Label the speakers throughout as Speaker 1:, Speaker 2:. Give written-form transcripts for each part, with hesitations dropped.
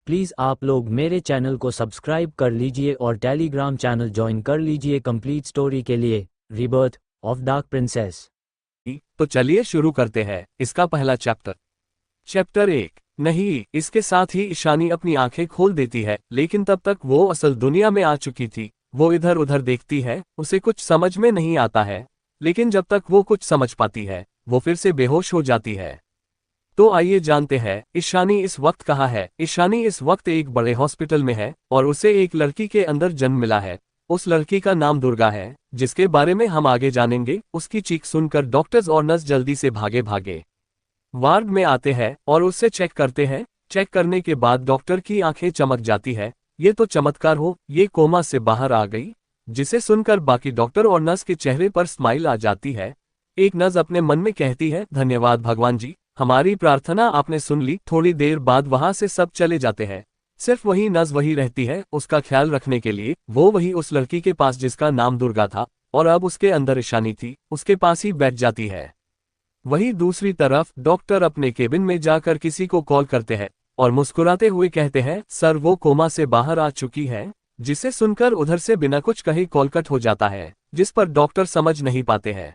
Speaker 1: Please आप लोग मेरे चैनल को सब्सक्राइब कर लीजिए और टेलीग्राम चैनल ज्वाइन कर लीजिए कंप्लीट स्टोरी के लिए। Rebirth of dark princess.
Speaker 2: तो चलिए शुरू करते हैं इसका पहला चैप्टर। चैप्टर 1। नहीं, इसके साथ ही ईशानी अपनी आंखें खोल देती है, लेकिन तब तक वो असल दुनिया में आ चुकी थी। वो इधर उधर देखती है, उसे कुछ समझ में नहीं आता है, लेकिन जब तक वो कुछ समझ पाती है वो फिर से बेहोश हो जाती है। तो आइए जानते हैं ईशानी इस वक्त कहाँ है। ईशानी इस वक्त एक बड़े हॉस्पिटल में है और उसे एक लड़की के अंदर जन्म मिला है। उस लड़की का नाम दुर्गा है, जिसके बारे में हम आगे जानेंगे। उसकी चीख सुनकर डॉक्टर्स और नर्स जल्दी से भागे वार्ड में आते हैं और उससे चेक करते हैं। चेक करने के बाद डॉक्टर की आंखें चमक जाती है। ये तो चमत्कार हो, ये कोमा से बाहर आ गई। जिसे सुनकर बाकी डॉक्टर और नर्स के चेहरे पर स्माइल आ जाती है। एक नर्स अपने मन में कहती है, धन्यवाद भगवान जी, हमारी प्रार्थना आपने सुन ली। थोड़ी देर बाद वहां से सब चले जाते हैं। सिर्फ वही नर्स वही रहती है उसका ख्याल रखने के लिए। वो वही उस लड़की के पास जिसका नाम दुर्गा था और अब उसके अंदर ईशानी थी, उसके पास ही बैठ जाती है। वहीं दूसरी तरफ डॉक्टर अपने केबिन में जाकर किसी को कॉल करते हैं और मुस्कुराते हुए कहते हैं, सर वो कोमा से बाहर आ चुकी है। जिसे सुनकर उधर से बिना कुछ कहे कॉल कट हो जाता है, जिस पर डॉक्टर समझ नहीं पाते हैं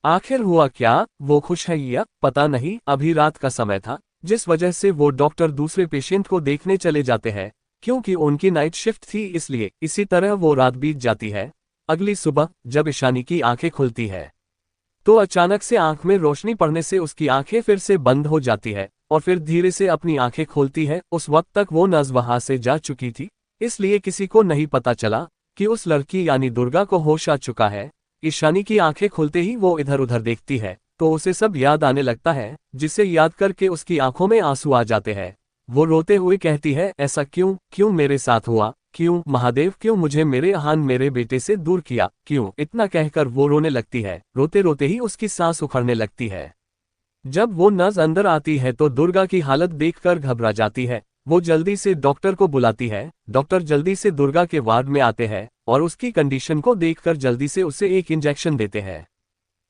Speaker 2: आखिर हुआ क्या। वो खुश है या पता नहीं। अभी रात का समय था, जिस वजह से वो डॉक्टर दूसरे पेशेंट को देखने चले जाते हैं, क्योंकि उनकी नाइट शिफ्ट थी इसलिए। इसी तरह वो रात बीत जाती है। अगली सुबह जब ईशानी की आंखें खुलती है तो अचानक से आंख में रोशनी पड़ने से उसकी आंखें फिर से बंद हो जाती है और फिर धीरे से अपनी आंखें खोलती है। उस वक्त तक वो नर्स वहां से जा चुकी थी, इसलिए किसी को नहीं पता चला कि उस लड़की यानी दुर्गा को होश आ चुका है। ईशानी की आंखें खुलते ही वो इधर उधर देखती है तो उसे सब याद आने लगता है, जिसे याद करके उसकी आंखों में आंसू आ जाते हैं। वो रोते हुए कहती है, ऐसा क्यों क्यों मेरे साथ हुआ, क्यों महादेव, क्यों मुझे मेरे अहान मेरे बेटे से दूर किया, क्यों। इतना कहकर वो रोने लगती है। रोते रोते ही उसकी सांस उखड़ने लगती है। जब वो नर्स अंदर आती है तो दुर्गा की हालत देखकर घबरा जाती है। वो जल्दी से डॉक्टर को बुलाती है। डॉक्टर जल्दी से दुर्गा के वार्ड में आते हैं और उसकी कंडीशन को देखकर जल्दी से उसे एक इंजेक्शन देते हैं,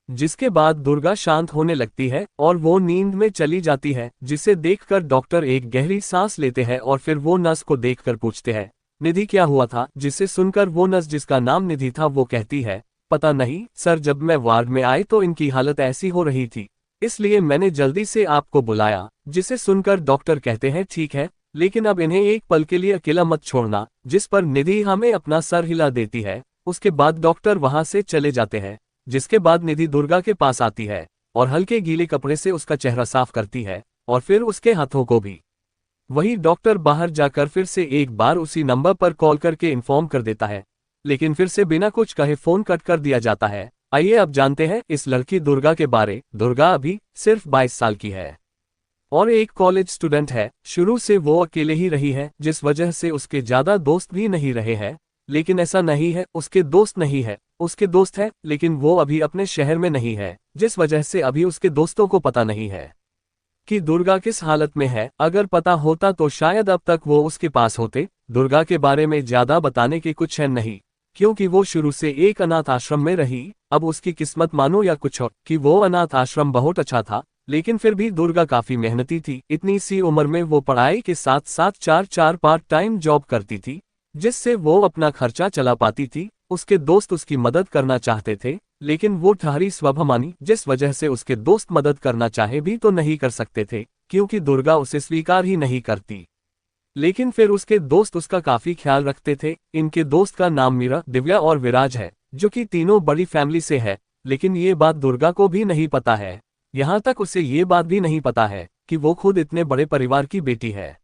Speaker 2: जिसके बाद दुर्गा शांत होने लगती है और वो नींद में चली जाती है। जिसे देखकर डॉक्टर एक गहरी सांस लेते हैं और फिर वो नर्स को देखकर पूछते हैं, निधि क्या हुआ था। जिसे सुनकर वो नर्स जिसका नाम निधि था वो कहती है, पता नहीं सर, जब मैं वार्ड में आई तो इनकी हालत ऐसी हो रही थी, इसलिए मैंने जल्दी से आपको बुलाया। जिसे सुनकर डॉक्टर कहते हैं, ठीक है, लेकिन अब इन्हें एक पल के लिए अकेला मत छोड़ना। जिस पर निधि हमें अपना सर हिला देती है। उसके बाद डॉक्टर वहां से चले जाते हैं, जिसके बाद निधि दुर्गा के पास आती है और हल्के गीले कपड़े से उसका चेहरा साफ करती है और फिर उसके हाथों को भी। वही डॉक्टर बाहर जाकर फिर से एक बार उसी नंबर पर कॉल करके इन्फॉर्म कर देता है, लेकिन फिर से बिना कुछ कहे फोन कट कर दिया जाता है। आइए अब जानते हैं इस लड़की दुर्गा के बारे। दुर्गा अभी सिर्फ 22 साल की है और एक कॉलेज स्टूडेंट है। शुरू से वो अकेले ही रही है, जिस वजह से उसके ज्यादा दोस्त भी नहीं रहे हैं। लेकिन ऐसा नहीं है उसके दोस्त नहीं है, उसके दोस्त है, लेकिन वो अभी अपने शहर में नहीं है, जिस वजह से अभी उसके दोस्तों को पता नहीं है कि दुर्गा किस हालत में है। अगर पता होता तो शायद अब तक वो उसके पास होते। दुर्गा के बारे में ज्यादा बताने की कुछ है नहीं, क्योंकि वो शुरू से एक अनाथ आश्रम में रही। अब उसकी किस्मत मानो या कुछ और कि वो अनाथ आश्रम बहुत अच्छा था, लेकिन फिर भी दुर्गा काफी मेहनती थी। इतनी सी उम्र में वो पढ़ाई के साथ साथ चार पार्ट टाइम जॉब करती थी, जिससे वो अपना खर्चा चला पाती थी। उसके दोस्त उसकी मदद करना चाहते थे, लेकिन वो ठहरी स्वाभिमानी, जिस वजह से उसके दोस्त मदद करना चाहे भी तो नहीं कर सकते थे, क्योंकि दुर्गा उसे स्वीकार ही नहीं करती। लेकिन फिर उसके दोस्त उसका काफी ख्याल रखते थे। इनके दोस्त का नाम मीरा, दिव्या और विराज है, जो कि तीनों बड़ी फैमिली से है। लेकिन ये बात दुर्गा को भी नहीं पता है। यहाँ तक उसे ये बात भी नहीं पता है कि वो खुद इतने बड़े परिवार की बेटी है,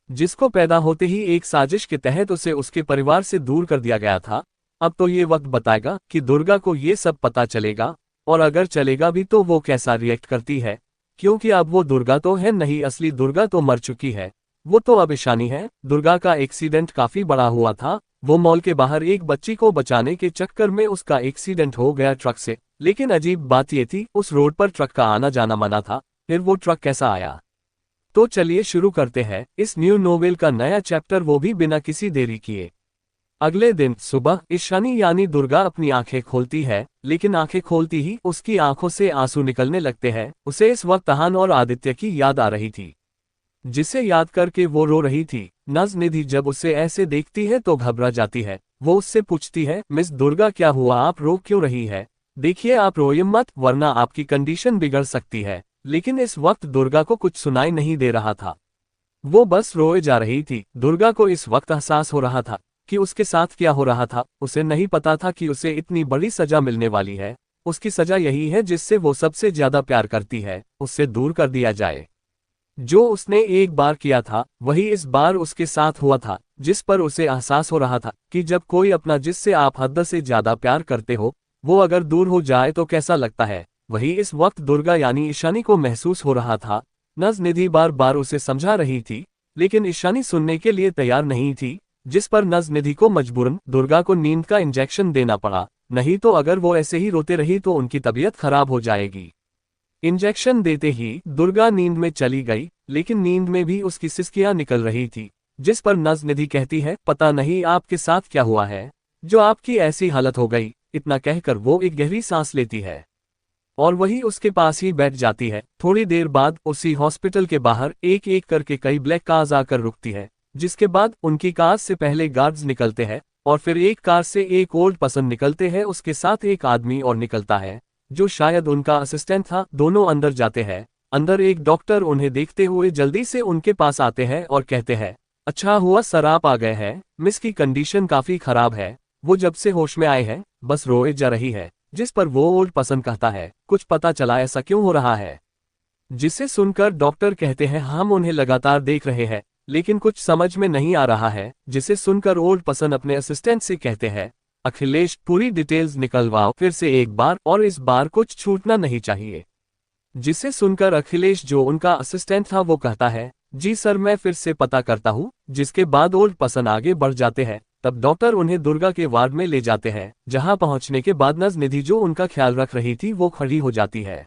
Speaker 2: जिसको पैदा होते ही एक साजिश के तहत उसे उसके परिवार से दूर कर दिया गया था। अब तो ये वक्त बताएगा कि दुर्गा को ये सब पता चलेगा, और अगर चलेगा भी तो वो कैसा रिएक्ट करती है, क्योंकि अब वो दुर्गा तो है नहीं, असली दुर्गा तो मर चुकी है। वो तो अब ईशानी है। दुर्गा का एक्सीडेंट काफी बड़ा हुआ था। वो मॉल के बाहर एक बच्ची को बचाने के चक्कर में उसका एक्सीडेंट हो गया ट्रक से। लेकिन अजीब बात ये थी, उस रोड पर ट्रक का आना जाना मना था, फिर वो ट्रक कैसा आया। तो चलिए शुरू करते हैं इस न्यू नोवेल का नया चैप्टर, वो भी बिना किसी देरी किए। अगले दिन सुबह ईशानी यानी दुर्गा अपनी आंखें खोलती है, लेकिन आंखें खोलती ही उसकी आंखों से आंसू निकलने लगते हैं। उसे इस वक्त अहान और आदित्य की याद आ रही थी। जिसे याद करके वो रो रही थी। नज निधि जब उसे ऐसे देखती है तो घबरा जाती है। वो उससे पूछती है, मिस दुर्गा क्या हुआ, आप रो क्यों रही है? देखिए आप रोइए मत वरना आपकी कंडीशन बिगड़ सकती है। लेकिन इस वक्त दुर्गा को कुछ सुनाई नहीं दे रहा था। वो बस रोए जा रही थी। दुर्गा को इस वक्त एहसास हो रहा था कि उसके साथ क्या हो रहा था। उसे नहीं पता था कि उसे इतनी बड़ी सजा मिलने वाली है। उसकी सजा यही है जिससे वो सबसे ज्यादा प्यार करती है, उससे दूर कर दिया जाए। जो उसने एक बार किया था वही इस बार उसके साथ हुआ था, जिस पर उसे एहसास हो रहा था कि जब कोई अपना जिससे आप हद से ज्यादा प्यार करते हो वो अगर दूर हो जाए तो कैसा लगता है। वही इस वक्त दुर्गा यानी ईशानी को महसूस हो रहा था। नज निधि बार बार उसे समझा रही थी लेकिन ईशानी सुनने के लिए तैयार नहीं थी, जिस पर नज निधि को मजबूरन दुर्गा को नींद का इंजेक्शन देना पड़ा। नहीं तो अगर वो ऐसे ही रोते रही तो उनकी तबीयत खराब हो जाएगी। इंजेक्शन देते ही दुर्गा नींद में चली गई, लेकिन नींद में भी उसकी सिसकियां निकल रही थी। जिस पर नज निधि कहती है, पता नहीं आपके साथ क्या हुआ है जो आपकी ऐसी हालत हो गई। इतना कहकर वो एक गहरी सांस लेती है और वही उसके पास ही बैठ जाती है। थोड़ी देर बाद उसी हॉस्पिटल के बाहर एक एक करके कई ब्लैक कार्स आकर रुकती है, जिसके बाद उनकी कार से पहले गार्ड्स निकलते हैं और फिर एक कार से एक ओल्ड पर्सन निकलते हैं। उसके साथ एक आदमी और निकलता है जो शायद उनका असिस्टेंट था। दोनों अंदर जाते हैं। अंदर एक डॉक्टर उन्हें देखते हुए जल्दी से उनके पास आते हैं और कहते हैं, अच्छा हुआ सर आप आ गए हैं, मिस की कंडीशन काफी खराब है, वो जब से होश में आए हैं बस रोए जा रही है। जिस पर वो ओल्ड पर्सन कहता है, कुछ पता चला ऐसा क्यों हो रहा है? जिसे सुनकर डॉक्टर कहते हैं, हम उन्हें लगातार देख रहे हैं लेकिन कुछ समझ में नहीं आ रहा है। जिसे सुनकर ओल्ड पर्सन अपने असिस्टेंट से कहते हैं, अखिलेश पूरी डिटेल्स निकलवाओ फिर से एक बार और इस बार कुछ छूटना नहीं चाहिए। जिसे सुनकर अखिलेश जो उनका असिस्टेंट था वो कहता है, जी सर मैं फिर से पता करता हूँ। जिसके बाद ओल्ड पर्सन आगे बढ़ जाते हैं। तब डॉक्टर उन्हें दुर्गा के वार्ड में ले जाते हैं, जहां पहुंचने के बाद नज निधि जो उनका ख्याल रख रही थी वो खड़ी हो जाती है।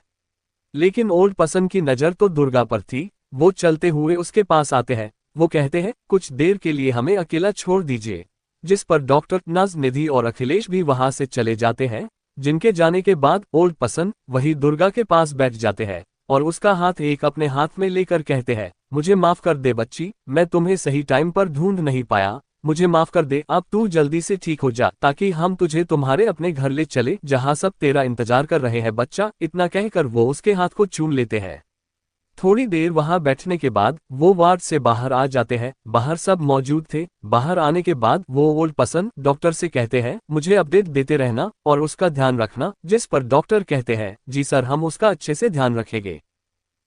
Speaker 2: लेकिन ओल्ड पर्सन की नजर तो दुर्गा पर थी। वो चलते हुए उसके पास आते हैं। वो कहते हैं, कुछ देर के लिए हमें अकेला छोड़ दीजिए। जिस पर डॉक्टर, नज निधि और अखिलेश भी वहां से चले जाते हैं। जिनके जाने के बाद ओल्ड पर्सन वही दुर्गा के पास बैठ जाते हैं और उसका हाथ एक अपने हाथ में लेकर कहते हैं, मुझे माफ कर दे बच्ची, मैं तुम्हें सही टाइम पर ढूंढ नहीं पाया, मुझे माफ कर दे। अब तू जल्दी से ठीक हो जा ताकि हम तुझे तुम्हारे अपने घर ले चले जहां सब तेरा इंतजार कर रहे हैं बच्चा। इतना कहकर वो उसके हाथ को चूम लेते हैं। थोड़ी देर वहां बैठने के बाद वो वार्ड से बाहर आ जाते हैं। बाहर सब मौजूद थे। बाहर आने के बाद वो ओल्ड पर्सन डॉक्टर से कहते हैं, मुझे अपडेट देते रहना और उसका ध्यान रखना। जिस पर डॉक्टर कहते हैं, जी सर हम उसका अच्छे से ध्यान रखेंगे,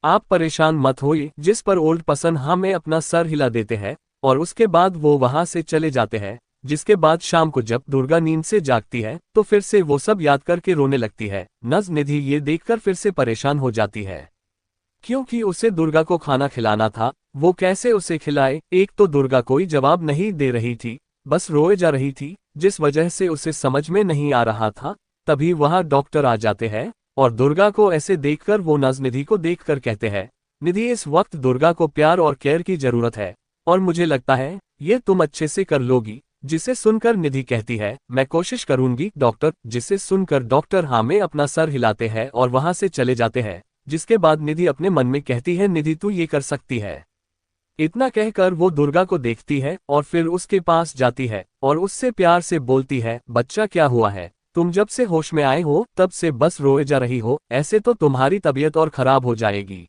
Speaker 2: आप परेशान मत होइए। जिस पर ओल्ड पर्सन हमें अपना सर हिला देते हैं और उसके बाद वो वहां से चले जाते हैं। जिसके बाद शाम को जब दुर्गा नींद से जागती है तो फिर से वो सब याद करके रोने लगती है। नज निधि ये देखकर फिर से परेशान हो जाती है क्योंकि उसे दुर्गा को खाना खिलाना था। वो कैसे उसे खिलाए? एक तो दुर्गा कोई जवाब नहीं दे रही थी, बस रोए जा रही थी, जिस वजह से उसे समझ में नहीं आ रहा था। तभी वहां डॉक्टर आ जाते हैं और दुर्गा को ऐसे देखकर वो नज निधि को देखकर कहते हैं, निधि इस वक्त दुर्गा को प्यार और केयर की जरूरत है और मुझे लगता है ये तुम अच्छे से कर लोगी। जिसे सुनकर निधि कहती है, मैं कोशिश करूंगी डॉक्टर। जिसे सुनकर डॉक्टर हाँ में अपना सर हिलाते हैं और वहां से चले जाते हैं। जिसके बाद निधि अपने मन में कहती है, निधि तू ये कर सकती है। इतना कहकर वो दुर्गा को देखती है और फिर उसके पास जाती है और उससे प्यार से बोलती है, बच्चा क्या हुआ है? तुम जब से होश में आए हो तब से बस रोए जा रही हो, ऐसे तो तुम्हारी तबीयत और खराब हो जाएगी।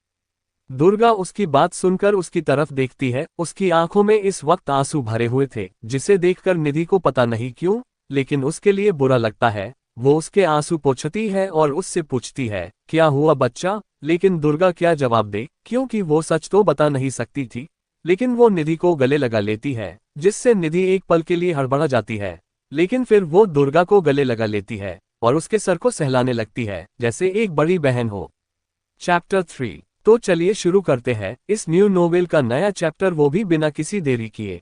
Speaker 2: दुर्गा उसकी बात सुनकर उसकी तरफ देखती है। उसकी आंखों में इस वक्त आंसू भरे हुए थे, जिसे देखकर निधि को पता नहीं क्यों लेकिन उसके लिए बुरा लगता है। वो उसके आंसू पोंछती है और उससे पूछती है, क्या हुआ बच्चा? लेकिन दुर्गा क्या जवाब दे, क्योंकि वो सच तो बता नहीं सकती थी। लेकिन वो निधि को गले लगा लेती है, जिससे निधि एक पल के लिए हड़बड़ा जाती है। लेकिन फिर वो दुर्गा को गले लगा लेती है और उसके सर को सहलाने लगती है जैसे एक बड़ी बहन हो। चैप्टर 3। तो चलिए शुरू करते हैं इस न्यू नोवेल का नया चैप्टर, वो भी बिना किसी देरी किए।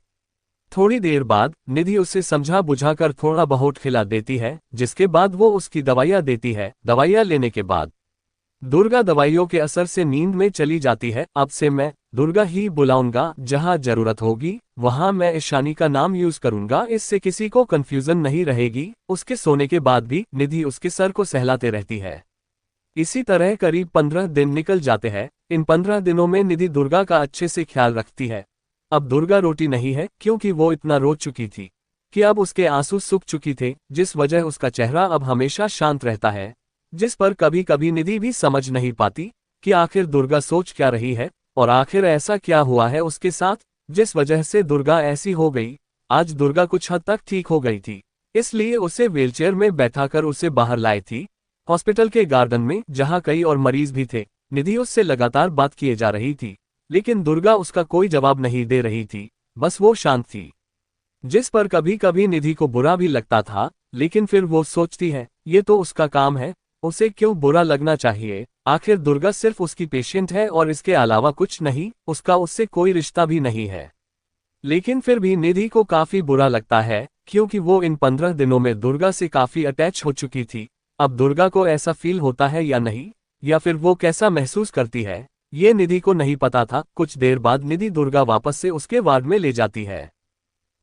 Speaker 2: थोड़ी देर बाद निधि उसे समझा बुझाकर थोड़ा बहुत खिला देती है, जिसके बाद वो उसकी दवाइयाँ देती है। दवाइयाँ लेने के बाद दुर्गा दवाइयों के असर से नींद में चली जाती है। अब से मैं दुर्गा ही बुलाऊंगा, जहां जरूरत होगी वहां मैं ईशानी का नाम यूज करूंगा, इससे किसी को कंफ्यूजन नहीं रहेगी। उसके सोने के बाद भी निधि उसके सर को सहलाते रहती है। इसी तरह करीब 15 दिन निकल जाते हैं। इन 15 दिनों में निधि दुर्गा का अच्छे से ख्याल रखती है। अब दुर्गा रोटी नहीं है क्योंकि वो इतना रो चुकी थी कि अब उसके आंसू सूख चुकी थे, जिस वजह उसका चेहरा अब हमेशा शांत रहता है, जिस पर कभी कभी निधि भी समझ नहीं पाती कि आखिर दुर्गा सोच क्या रही है और आखिर ऐसा क्या हुआ है उसके साथ जिस वजह से दुर्गा ऐसी हो गई। आज दुर्गा कुछ हद तक ठीक हो गई थी, इसलिए उसे व्हीलचेयर में बैठाकर उसे बाहर लाई थी। हॉस्पिटल के गार्डन में जहां कई और मरीज भी थे, निधि उससे लगातार बात किए जा रही थी, लेकिन दुर्गा उसका कोई जवाब नहीं दे रही थी, बस वो शांत थी। जिस पर कभी कभी निधि को बुरा भी लगता था, लेकिन फिर वो सोचती है ये तो उसका काम है, उसे क्यों बुरा लगना चाहिए, आखिर दुर्गा सिर्फ उसकी पेशेंट है और इसके अलावा कुछ नहीं, उसका उससे कोई रिश्ता भी नहीं है। लेकिन फिर भी निधि को काफी बुरा लगता है क्योंकि वो इन 15 दिनों में दुर्गा से काफी अटैच हो चुकी थी। अब दुर्गा को ऐसा फील होता है या नहीं, या फिर वो कैसा महसूस करती है, ये निधि को नहीं पता था। कुछ देर बाद निधि दुर्गा वापस से उसके वार्ड में ले जाती है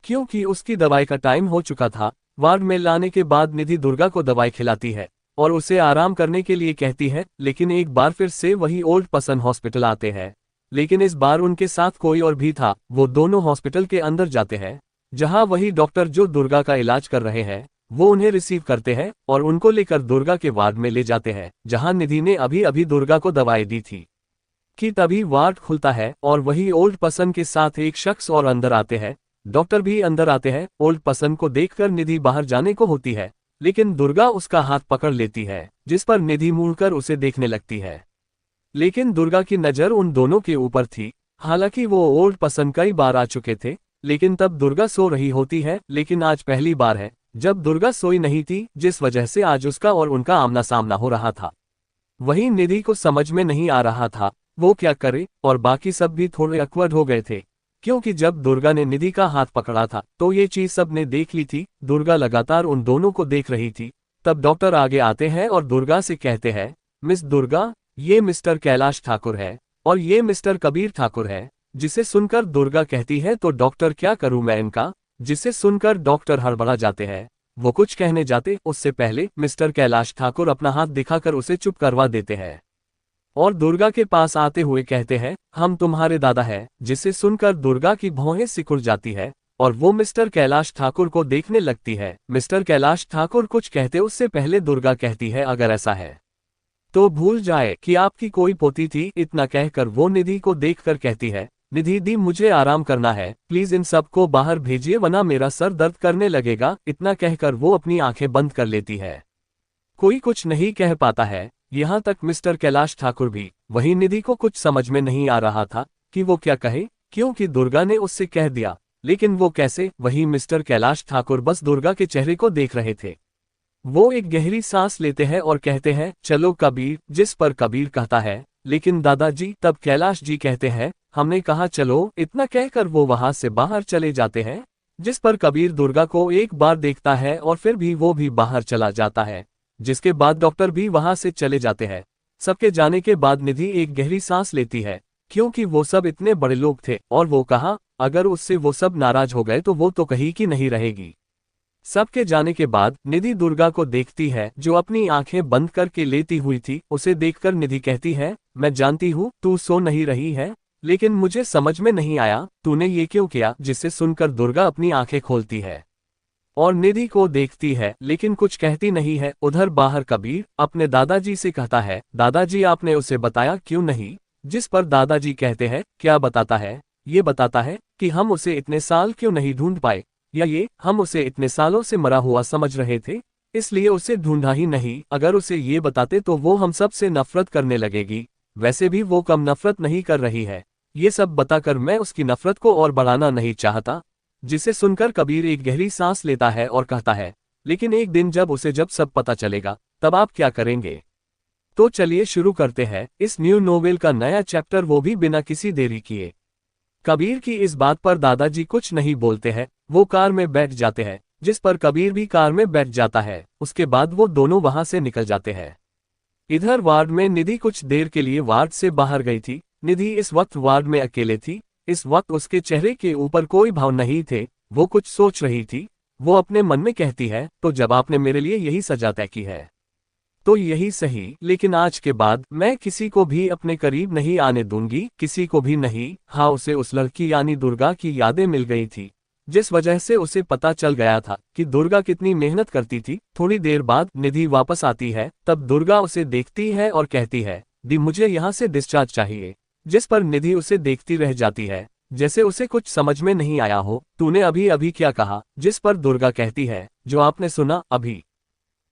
Speaker 2: क्योंकि उसकी दवाई का टाइम हो चुका था। वार्ड में लाने के बाद निधि दुर्गा को दवाई खिलाती है और उसे आराम करने के लिए कहती है, लेकिन एक बार फिर से वही ओल्ड पर्सन हॉस्पिटल आते हैं, लेकिन इस बार उनके साथ कोई और भी था। वो दोनों हॉस्पिटल के अंदर जाते हैं जहां वही डॉक्टर जो दुर्गा का इलाज कर रहे हैं वो उन्हें रिसीव करते हैं और उनको लेकर दुर्गा के वार्ड में ले जाते हैं जहां निधि ने अभी अभी दुर्गा को दवाई दी थी। कि तभी वार्ड खुलता है और वही ओल्ड पर्सन के साथ एक शख्स और अंदर आते हैं। डॉक्टर भी अंदर आते हैं। ओल्ड पर्सन को देखकर निधि बाहर जाने को होती है, लेकिन दुर्गा उसका हाथ पकड़ लेती है, जिस पर निधि मुड़कर उसे देखने लगती है। लेकिन दुर्गा की नजर उन दोनों के ऊपर थी। हालांकि वो ओल्ड पर्सन कई बार आ चुके थे, लेकिन तब दुर्गा सो रही होती है, लेकिन आज पहली बार है जब दुर्गा सोई नहीं थी, जिस वजह से आज उसका और उनका आमना सामना हो रहा था। वहीं निधि को समझ में नहीं आ रहा था वो क्या करे, और बाकी सब भी थोड़े अकवर्ड हो गए थे क्योंकि जब दुर्गा ने निधि का हाथ पकड़ा था तो ये चीज सबने देख ली थी। दुर्गा लगातार उन दोनों को देख रही थी। तब डॉक्टर आगे आते हैं और दुर्गा से कहते हैं, मिस दुर्गा, ये मिस्टर कैलाश ठाकुर है और ये मिस्टर कबीर ठाकुर है। जिसे सुनकर दुर्गा कहती है, तो डॉक्टर क्या करूं मैं इनका। जिसे सुनकर डॉक्टर हड़बड़ा जाते हैं। वो कुछ कहने जाते उससे पहले मिस्टर कैलाश ठाकुर अपना हाथ दिखाकर उसे चुप करवा देते हैं और दुर्गा के पास आते हुए कहते हैं, हम तुम्हारे दादा हैं। जिसे सुनकर दुर्गा की भौहें सिकुड़ जाती है और वो मिस्टर कैलाश ठाकुर को देखने लगती है। मिस्टर कैलाश ठाकुर कुछ कहते उससे पहले दुर्गा कहती है, अगर ऐसा है तो भूल जाए कि आपकी कोई पोती थी। इतना कहकर वो निधि को देखकर कहती है, निधि दी, मुझे आराम करना है, प्लीज इन सबको बाहर भेजिए वरना मेरा सर दर्द करने लगेगा। इतना कहकर वो अपनी आंखें बंद कर लेती है। कोई कुछ नहीं कह पाता है, यहाँ तक मिस्टर कैलाश ठाकुर भी। वहीं निधि को कुछ समझ में नहीं आ रहा था कि वो क्या कहे, क्योंकि दुर्गा ने उससे कह दिया, लेकिन वो कैसे। वहीं मिस्टर कैलाश ठाकुर बस दुर्गा के चेहरे को देख रहे थे। वो एक गहरी सांस लेते हैं और कहते हैं, चलो कबीर। जिस पर कबीर कहता है, लेकिन दादाजी। तब कैलाश जी कहते हैं, हमने कहा चलो। इतना कहकर वो वहां से बाहर चले जाते हैं। जिस पर कबीर दुर्गा को एक बार देखता है और फिर भी वो भी बाहर चला जाता है, जिसके बाद डॉक्टर भी वहां से चले जाते हैं। सबके जाने के बाद निधि एक गहरी सांस लेती है क्योंकि वो सब इतने बड़े लोग थे और वो कहा, अगर उससे वो सब नाराज हो गए तो वो तो कहीं की नहीं रहेगी। सबके जाने के बाद निधि दुर्गा को देखती है जो अपनी आंखें बंद करके लेती हुई थी। उसे देखकर निधि कहती है, मैं जानती हूँ तू सो नहीं रही है, लेकिन मुझे समझ में नहीं आया तूने ये क्यों किया। जिसे सुनकर दुर्गा अपनी आंखें खोलती है और निधि को देखती है, लेकिन कुछ कहती नहीं है। उधर बाहर कबीर अपने दादाजी से कहता है, दादाजी आपने उसे बताया क्यों नहीं। जिस पर दादाजी कहते हैं, क्या बताता है। ये बताता है कि हम उसे इतने साल क्यों नहीं ढूंढ पाए, या ये हम उसे इतने सालों से मरा हुआ समझ रहे थे, इसलिए उसे ढूंढा ही नहीं। अगर उसे ये बताते तो वो हम सब से नफरत करने लगेगी। वैसे भी वो कम नफरत नहीं कर रही है। ये सब बताकर मैं उसकी नफरत को और बढ़ाना नहीं चाहता। जिसे सुनकर कबीर एक गहरी सांस लेता है और कहता है, लेकिन एक दिन जब सब पता चलेगा तब आप क्या करेंगे। तो चलिए शुरू करते हैं इस न्यू नोवेल का नया चैप्टर, वो भी बिना किसी देरी किए। कबीर की इस बात पर दादाजी कुछ नहीं बोलते हैं। वो कार में बैठ जाते हैं, जिस पर कबीर भी कार में बैठ जाता है। उसके बाद वो दोनों वहां से निकल जाते हैं। इधर वार्ड में निधि कुछ देर के लिए वार्ड से बाहर गई थी। निधि इस वक्त वार्ड में अकेले थी। इस वक्त उसके चेहरे के ऊपर कोई भाव नहीं थे। वो कुछ सोच रही थी। वो अपने मन में कहती है, तो जब आपने मेरे लिए यही सजा तय की है तो यही सही, लेकिन आज के बाद मैं किसी को भी अपने करीब नहीं आने दूंगी, किसी को भी नहीं। हाँ, उसे उस लड़की यानी दुर्गा की यादें मिल गई थी, जिस वजह से उसे पता चल गया था कि दुर्गा कितनी मेहनत करती थी। थोड़ी देर बाद निधि वापस आती है, तब दुर्गा उसे देखती है और कहती है, दी मुझे यहाँ से डिस्चार्ज चाहिए। जिस पर निधि उसे देखती रह जाती है, जैसे उसे कुछ समझ में नहीं आया हो। तूने अभी अभी क्या कहा? जिस पर दुर्गा कहती है, जो आपने सुना अभी।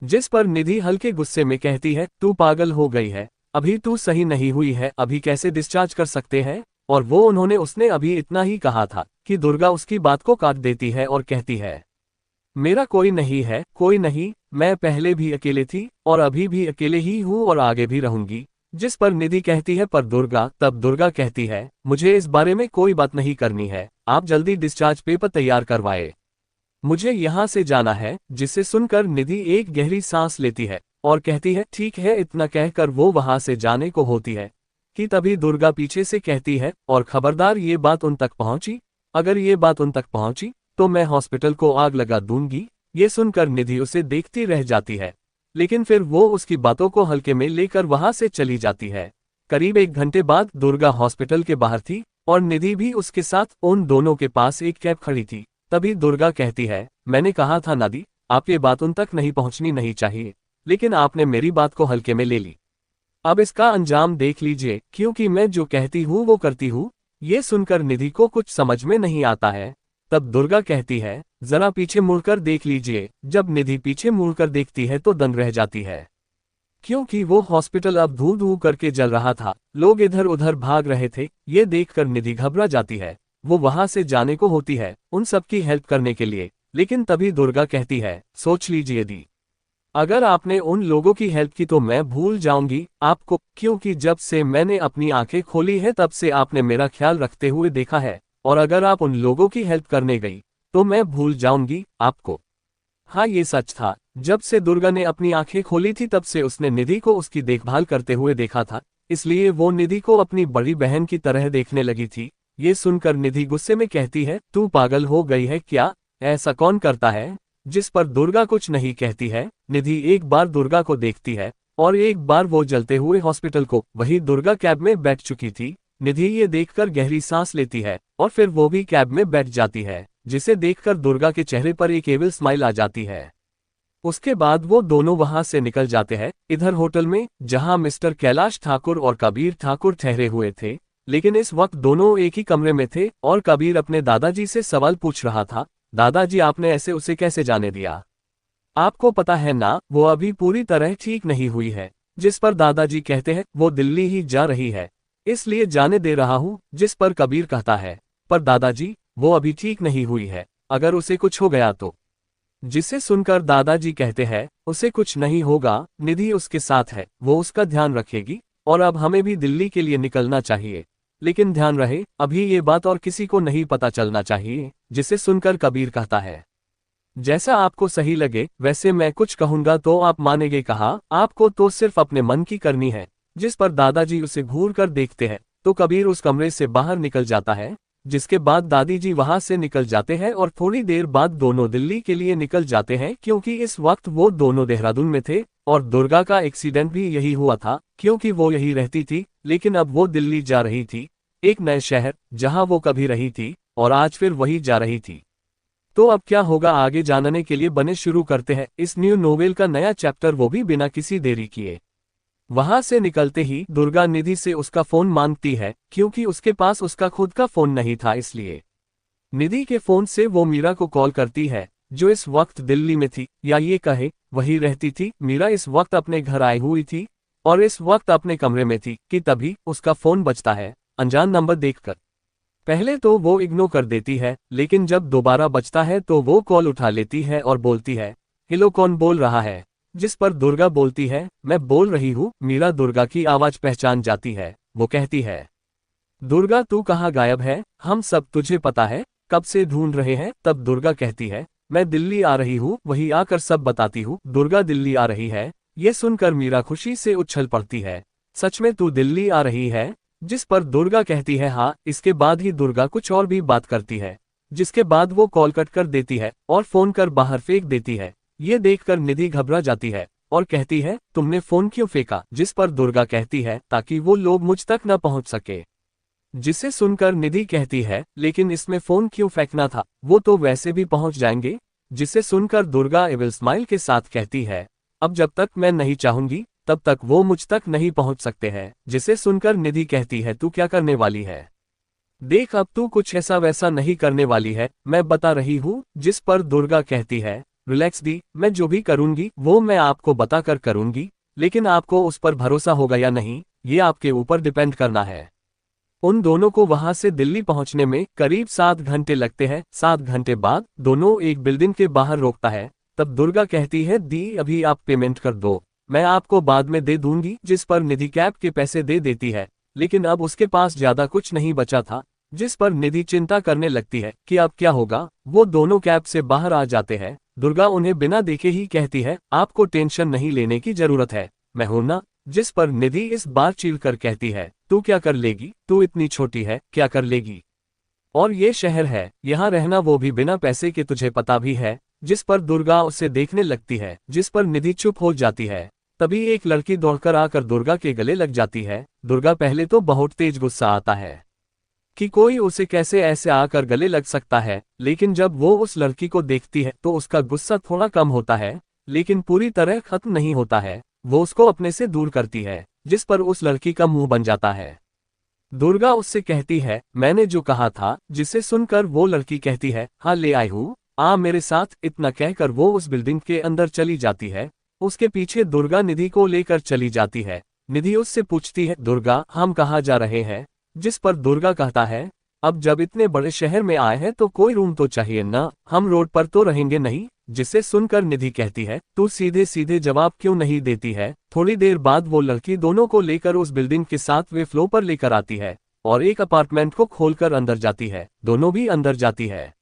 Speaker 2: जिस पर निधि हल्के गुस्से में कहती है, तू पागल हो गई है, अभी तू सही नहीं हुई है, अभी कैसे डिस्चार्ज कर सकते हैं? और वो उसने अभी इतना ही कहा था कि दुर्गा उसकी बात को काट देती है और कहती है, मेरा कोई नहीं है, कोई नहीं, मैं पहले भी अकेले थी और अभी भी अकेले ही हूँ और आगे भी रहूंगी। जिस पर निधि कहती है, पर दुर्गा। तब दुर्गा कहती है, मुझे इस बारे में कोई बात नहीं करनी है, आप जल्दी डिस्चार्ज पेपर तैयार करवाए, मुझे यहाँ से जाना है। जिसे सुनकर निधि एक गहरी सांस लेती है और कहती है, ठीक है। इतना कहकर वो वहां से जाने को होती है कि तभी दुर्गा पीछे से कहती है, और खबरदार ये बात उन तक पहुंची, अगर ये बात उन तक पहुंची तो मैं हॉस्पिटल को आग लगा दूंगी। ये सुनकर निधि उसे देखती रह जाती है, लेकिन फिर वो उसकी बातों को हल्के में लेकर वहां से चली जाती है। करीब 1 घंटे बाद दुर्गा हॉस्पिटल के बाहर थी और निधि भी उसके साथ। उन दोनों के पास एक कैब खड़ी थी। तभी दुर्गा कहती है, मैंने कहा था नादी, आप ये बात उन तक नहीं पहुंचनी नहीं चाहिए, लेकिन आपने मेरी बात को हल्के में ले ली। अब इसका अंजाम देख लीजिए, क्योंकि मैं जो कहती हूँ वो करती हूँ। ये सुनकर निधि को कुछ समझ में नहीं आता है। तब दुर्गा कहती है, जरा पीछे मुड़कर देख लीजिए। जब निधि पीछे मुड़कर देखती है तो दंग रह जाती है, क्योंकि वो हॉस्पिटल अब धू धू करके जल रहा था, लोग इधर उधर भाग रहे थे। ये देखकर निधि घबरा जाती है। वो वहां से जाने को होती है उन सबकी हेल्प करने के लिए, लेकिन तभी दुर्गा कहती है, सोच लीजिए दी, अगर आपने उन लोगों की हेल्प की तो मैं भूल जाऊंगी आपको, क्योंकि जब से मैंने अपनी आंखें खोली है तब से आपने मेरा ख्याल रखते हुए देखा है, और अगर आप उन लोगों की हेल्प करने गई तो मैं भूल जाऊंगी आपको। हाँ, ये सच था। जब से दुर्गा ने अपनी आंखें खोली थी तब से उसने निधि को उसकी देखभाल करते हुए देखा था, इसलिए वो निधि को अपनी बड़ी बहन की तरह देखने लगी थी। ये सुनकर निधि गुस्से में कहती है, तू पागल हो गई है क्या? ऐसा कौन करता है? जिस पर दुर्गा कुछ नहीं कहती है। निधि एक बार दुर्गा को देखती है और एक बार वो जलते हुए हॉस्पिटल को। वही दुर्गा कैब में बैठ चुकी थी। निधि ये देखकर गहरी सांस लेती है और फिर वो भी कैब में बैठ जाती है, जिसे देखकर दुर्गा के चेहरे पर एक एविल स्माइल आ जाती है। उसके बाद वो दोनों वहां से निकल जाते हैं, इधर होटल में, जहां मिस्टर कैलाश ठाकुर और कबीर ठाकुर ठहरे हुए थे। लेकिन इस वक्त दोनों एक ही कमरे में थे और कबीर अपने दादाजी से सवाल पूछ रहा था, दादाजी आपने ऐसे उसे कैसे जाने दिया? आपको पता है ना, वो अभी पूरी तरह ठीक नहीं हुई है। जिस पर दादाजी कहते हैं, वो दिल्ली ही जा रही है, इसलिए जाने दे रहा हूँ। जिस पर कबीर कहता है, पर दादाजी वो अभी ठीक नहीं हुई है, अगर उसे कुछ हो गया तो? जिसे सुनकर दादाजी कहते हैं, उसे कुछ नहीं होगा, निधि उसके साथ है, वो उसका ध्यान रखेगी, और अब हमें भी दिल्ली के लिए निकलना चाहिए। लेकिन ध्यान रहे, अभी ये बात और किसी को नहीं पता चलना चाहिए। जिसे सुनकर कबीर कहता है, जैसा आपको सही लगे वैसे मैं कुछ कहूंगा तो आप मानेंगे। कहा, आपको तो सिर्फ अपने मन की करनी है। जिस पर दादाजी उसे घूर कर देखते हैं तो कबीर उस कमरे से बाहर निकल जाता है, जिसके बाद दादी जी वहां से निकल जाते हैं और थोड़ी देर बाद दोनों दिल्ली के लिए निकल जाते हैं, क्योंकि इस वक्त वो दोनों देहरादून में थे और दुर्गा का एक्सीडेंट भी यही हुआ था, क्योंकि वो यही रहती थी। लेकिन अब वो दिल्ली जा रही थी, एक नए शहर, जहां वो कभी रही थी और आज फिर वही जा रही थी। तो अब क्या होगा आगे जानने के लिए बने शुरू करते हैं इस न्यू नोवेल का नया चैप्टर, वो भी बिना किसी देरी किए। वहां से निकलते ही दुर्गा निधि से उसका फोन मांगती है, क्योंकि उसके पास उसका खुद का फोन नहीं था। इसलिए निधि के फोन से वो मीरा को कॉल करती है, जो इस वक्त दिल्ली में थी, या ये कहे वही रहती थी। मीरा इस वक्त अपने घर आई हुई थी और इस वक्त अपने कमरे में थी कि तभी उसका फोन बजता है अनजान नंबर देखकर। पहले तो वो इग्नोर कर देती है, लेकिन जब दोबारा बजता है तो वो कॉल उठा लेती है और बोलती है, हेलो, कौन बोल रहा है? जिस पर दुर्गा बोलती है, मैं बोल रही हूँ। मीरा दुर्गा की आवाज पहचान जाती है। वो कहती है, दुर्गा तू कहाँ गायब है? हम सब तुझे पता है कब से ढूंढ रहे हैं। तब दुर्गा कहती है, मैं दिल्ली आ रही हूँ, वही आकर सब बताती हूँ। दुर्गा दिल्ली आ रही है, ये सुनकर मीरा खुशी से उछल पड़ती है। सच में तू दिल्ली आ रही है? जिस पर दुर्गा कहती है, हाँ। इसके बाद ही दुर्गा कुछ और भी बात करती है, जिसके बाद वो कॉल कट कर देती है और फोन कर बाहर फेंक देती है। ये देखकर निधि घबरा जाती है और कहती है, तुमने फोन क्यों फेंका? जिस पर दुर्गा कहती है, ताकि वो लोग मुझ तक न पहुंच सके। जिसे सुनकर निधि कहती है, लेकिन इसमें फोन क्यों फेंकना था, वो तो वैसे भी पहुंच जाएंगे। जिसे सुनकर दुर्गा एविल स्माइल के साथ कहती है, अब जब तक मैं नहीं चाहूंगी तब तक वो मुझ तक नहीं पहुंच सकते हैं। जिसे सुनकर निधि कहती है, तू क्या करने वाली है? देख, अब तू कुछ ऐसा वैसा नहीं करने वाली है, मैं बता रही हूँ। जिस पर दुर्गा कहती है, रिलैक्स दी, मैं जो भी करूंगी वो मैं आपको बताकर करूंगी, लेकिन आपको उस पर भरोसा होगा या नहीं ये आपके ऊपर डिपेंड करना है। उन दोनों को वहां से दिल्ली पहुंचने में करीब 7 घंटे लगते हैं। 7 घंटे बाद दोनों एक बिल्डिंग के बाहर रोकता है। तब दुर्गा कहती है, दी अभी आप पेमेंट कर दो, मैं आपको बाद में दे दूंगी। जिस पर निधि कैब के पैसे दे देती है, लेकिन अब उसके पास ज्यादा कुछ नहीं बचा था। जिस पर निधि चिंता करने लगती है कि अब क्या होगा। वो दोनों कैब से बाहर आ जाते हैं। दुर्गा उन्हें बिना देखे ही कहती है, आपको टेंशन नहीं लेने की जरूरत है, मैं हूं ना। जिस पर निधि इस बार चिढ़ कर कहती है, तू क्या कर लेगी? तू इतनी छोटी है, क्या कर लेगी? और ये शहर है, यहाँ रहना, वो भी बिना पैसे के, तुझे पता भी है। जिस पर दुर्गा उसे देखने लगती है। जिस पर निधि चुप हो जाती है। तभी एक लड़की दौड़कर आकर दुर्गा के गले लग जाती है। दुर्गा पहले तो बहुत तेज गुस्सा आता है कि कोई उसे कैसे ऐसे आकर गले लग सकता है, लेकिन जब वो उस लड़की को देखती है तो उसका गुस्सा थोड़ा कम होता है, लेकिन पूरी तरह खत्म नहीं होता है। वो उसको अपने से दूर करती है, जिस पर उस लड़की का मुंह बन जाता है। दुर्गा उससे कहती है, मैंने जो कहा था। जिसे सुनकर वो लड़की कहती है, हाँ ले आई हूँ, आ मेरे साथ। इतना कहकर वो उस बिल्डिंग के अंदर चली जाती है। उसके पीछे दुर्गा निधि को लेकर चली जाती है। निधि उससे पूछती है, दुर्गा हम कहाँ जा रहे हैं? जिस पर दुर्गा कहता है, अब जब इतने बड़े शहर में आए हैं तो कोई रूम तो चाहिए ना, हम रोड पर तो रहेंगे नहीं। जिसे सुनकर निधि कहती है, तू सीधे सीधे जवाब क्यों नहीं देती है? थोड़ी देर बाद वो लड़की दोनों को लेकर उस बिल्डिंग के 7वें फ्लोर पर लेकर आती है और एक अपार्टमेंट को खोलकर अंदर जाती है। दोनों भी अंदर जाती है।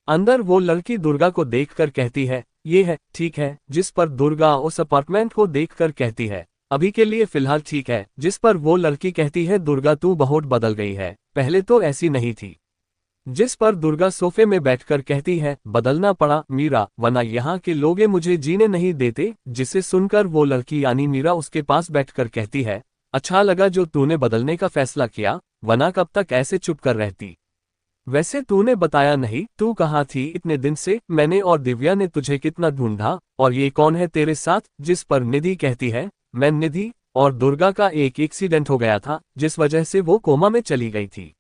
Speaker 2: अंदर वो लड़की दुर्गा को देखकर कहती है, ये है, ठीक है। जिस पर दुर्गा उस अपार्टमेंट को देखकर कहती है, अभी के लिए फिलहाल ठीक है। जिस पर वो लड़की कहती है, दुर्गा तू बहुत बदल गई है, पहले तो ऐसी नहीं थी। जिस पर दुर्गा सोफे में बैठकर कहती है, बदलना पड़ा मीरा, वरना यहाँ के लोग मुझे जीने नहीं देते। जिसे सुनकर वो लड़की यानी मीरा उसके पास बैठकर कहती है, अच्छा लगा जो तूने बदलने का फैसला किया, वरना कब तक ऐसे चुप कर रहती। वैसे तूने बताया नहीं, तू कहाँ थी इतने दिन से? मैंने और दिव्या ने तुझे कितना ढूंढा, और ये कौन है तेरे साथ? जिस पर निधि कहती है, मैं निधि, और दुर्गा का एक एक्सीडेंट हो गया था, जिस वजह से वो कोमा में चली गई थी।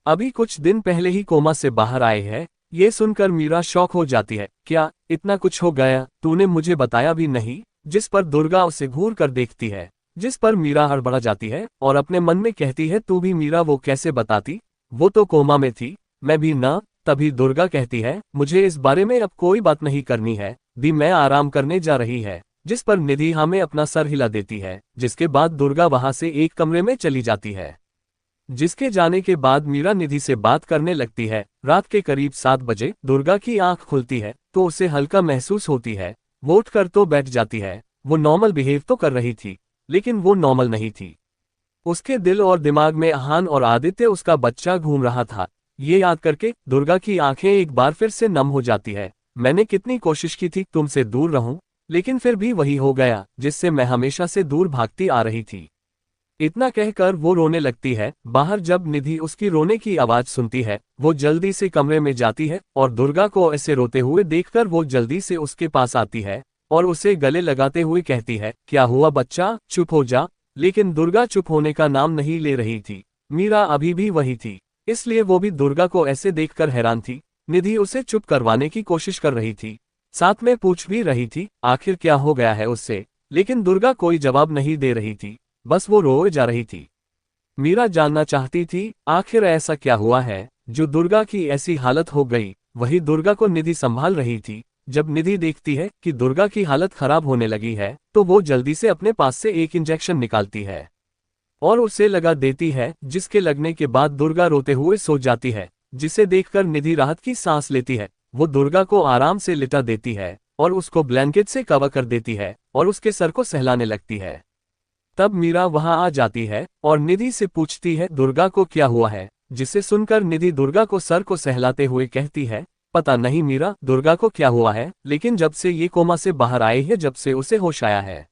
Speaker 2: अभी कुछ दिन पहले ही कोमा से बाहर आए हैं। ये सुनकर मीरा शॉक हो जाती है, क्या इतना कुछ हो गया? तूने मुझे बताया भी नहीं। जिस पर दुर्गा उसे घूर कर देखती है। जिस पर मीरा हड़बड़ा जाती है और अपने मन में कहती है, तू भी मीरा, वो कैसे बताती, वो तो कोमा में थी, मैं भी ना। तभी दुर्गा कहती है, मुझे इस बारे में अब कोई बात नहीं करनी है, दी मैं आराम करने जा रही है। जिस पर निधि हमें अपना सर हिला देती है, जिसके बाद दुर्गा वहां से एक कमरे में चली जाती है। जिसके जाने के बाद मीरा निधि से बात करने लगती है। रात के करीब 7 बजे दुर्गा की आंख खुलती है तो उसे हल्का महसूस होती है। वो उठकर तो बैठ जाती है। वो नॉर्मल बिहेव तो कर रही थी, लेकिन वो नॉर्मल नहीं थी। उसके दिल और दिमाग में आहान और आदित्य उसका बच्चा घूम रहा था। ये याद करके दुर्गा की आंखें एक बार फिर से नम हो जाती है। मैंने कितनी कोशिश की थी तुमसे दूर रहूं, लेकिन फिर भी वही हो गया जिससे मैं हमेशा से दूर भागती आ रही थी। इतना कहकर वो रोने लगती है। बाहर जब निधि उसकी रोने की आवाज सुनती है, वो जल्दी से कमरे में जाती है और दुर्गा को ऐसे रोते हुए देखकर वो जल्दी से उसके पास आती है और उसे गले लगाते हुए कहती है, क्या हुआ बच्चा, चुप हो जा। लेकिन दुर्गा चुप होने का नाम नहीं ले रही थी। मीरा अभी भी वही थी, इसलिए वो भी दुर्गा को ऐसे देखकर हैरान थी। निधि उसे चुप करवाने की कोशिश कर रही थी, साथ में पूछ भी रही थी आखिर क्या हो गया है उससे, लेकिन दुर्गा कोई जवाब नहीं दे रही थी, बस वो रोए जा रही थी। मीरा जानना चाहती थी आखिर ऐसा क्या हुआ है जो दुर्गा की ऐसी हालत हो गई। वही दुर्गा को निधि संभाल रही थी। जब निधि देखती है कि दुर्गा की हालत खराब होने लगी है तो वो जल्दी से अपने पास से एक इंजेक्शन निकालती है और उसे लगा देती है, जिसके लगने के बाद दुर्गा रोते हुए सो जाती है। जिसे देखकर निधि राहत की सांस लेती है। वो दुर्गा को आराम से लिटा देती है और उसको ब्लैंकेट से कवर कर देती है और उसके सर को सहलाने लगती है। तब मीरा वहां आ जाती है और निधि से पूछती है दुर्गा को क्या हुआ है। जिसे सुनकर निधि दुर्गा को सर को सहलाते हुए कहती है, पता नहीं मीरा, दुर्गा को क्या हुआ है, लेकिन जब से ये कोमा से बाहर आई है, जब से उसे होश आया है,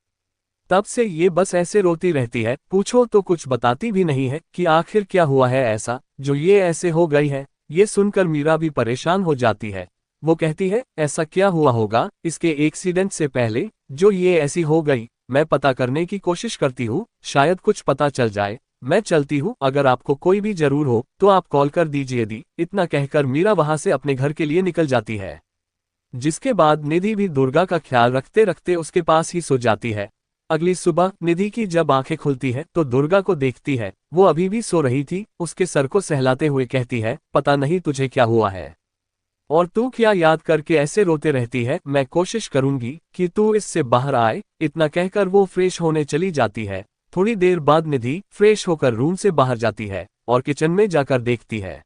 Speaker 2: तब से ये बस ऐसे रोती रहती है। पूछो तो कुछ बताती भी नहीं है कि आखिर क्या हुआ है ऐसा जो ये ऐसे हो गई है। ये सुनकर मीरा भी परेशान हो जाती है। वो कहती है, ऐसा क्या हुआ होगा इसके एक्सीडेंट से पहले जो ये ऐसी हो गई। मैं पता करने की कोशिश करती हूँ, शायद कुछ पता चल जाए। मैं चलती हूँ, अगर आपको कोई भी जरूर हो तो आप कॉल कर दीजिए दी। इतना कहकर मीरा वहां से अपने घर के लिए निकल जाती है। जिसके बाद निधि भी दुर्गा का ख्याल रखते रखते उसके पास ही सो जाती है। अगली सुबह निधि की जब आंखें खुलती है तो दुर्गा को देखती है। वो अभी भी सो रही थी। उसके सर को सहलाते हुए कहती है, पता नहीं तुझे क्या हुआ है और तू क्या याद करके ऐसे रोते रहती है। मैं कोशिश करूंगी कि तू इससे बाहर आए। इतना कहकर वो फ्रेश होने चली जाती है। थोड़ी देर बाद निधि फ्रेश होकर रूम से बाहर जाती है और किचन में जाकर देखती है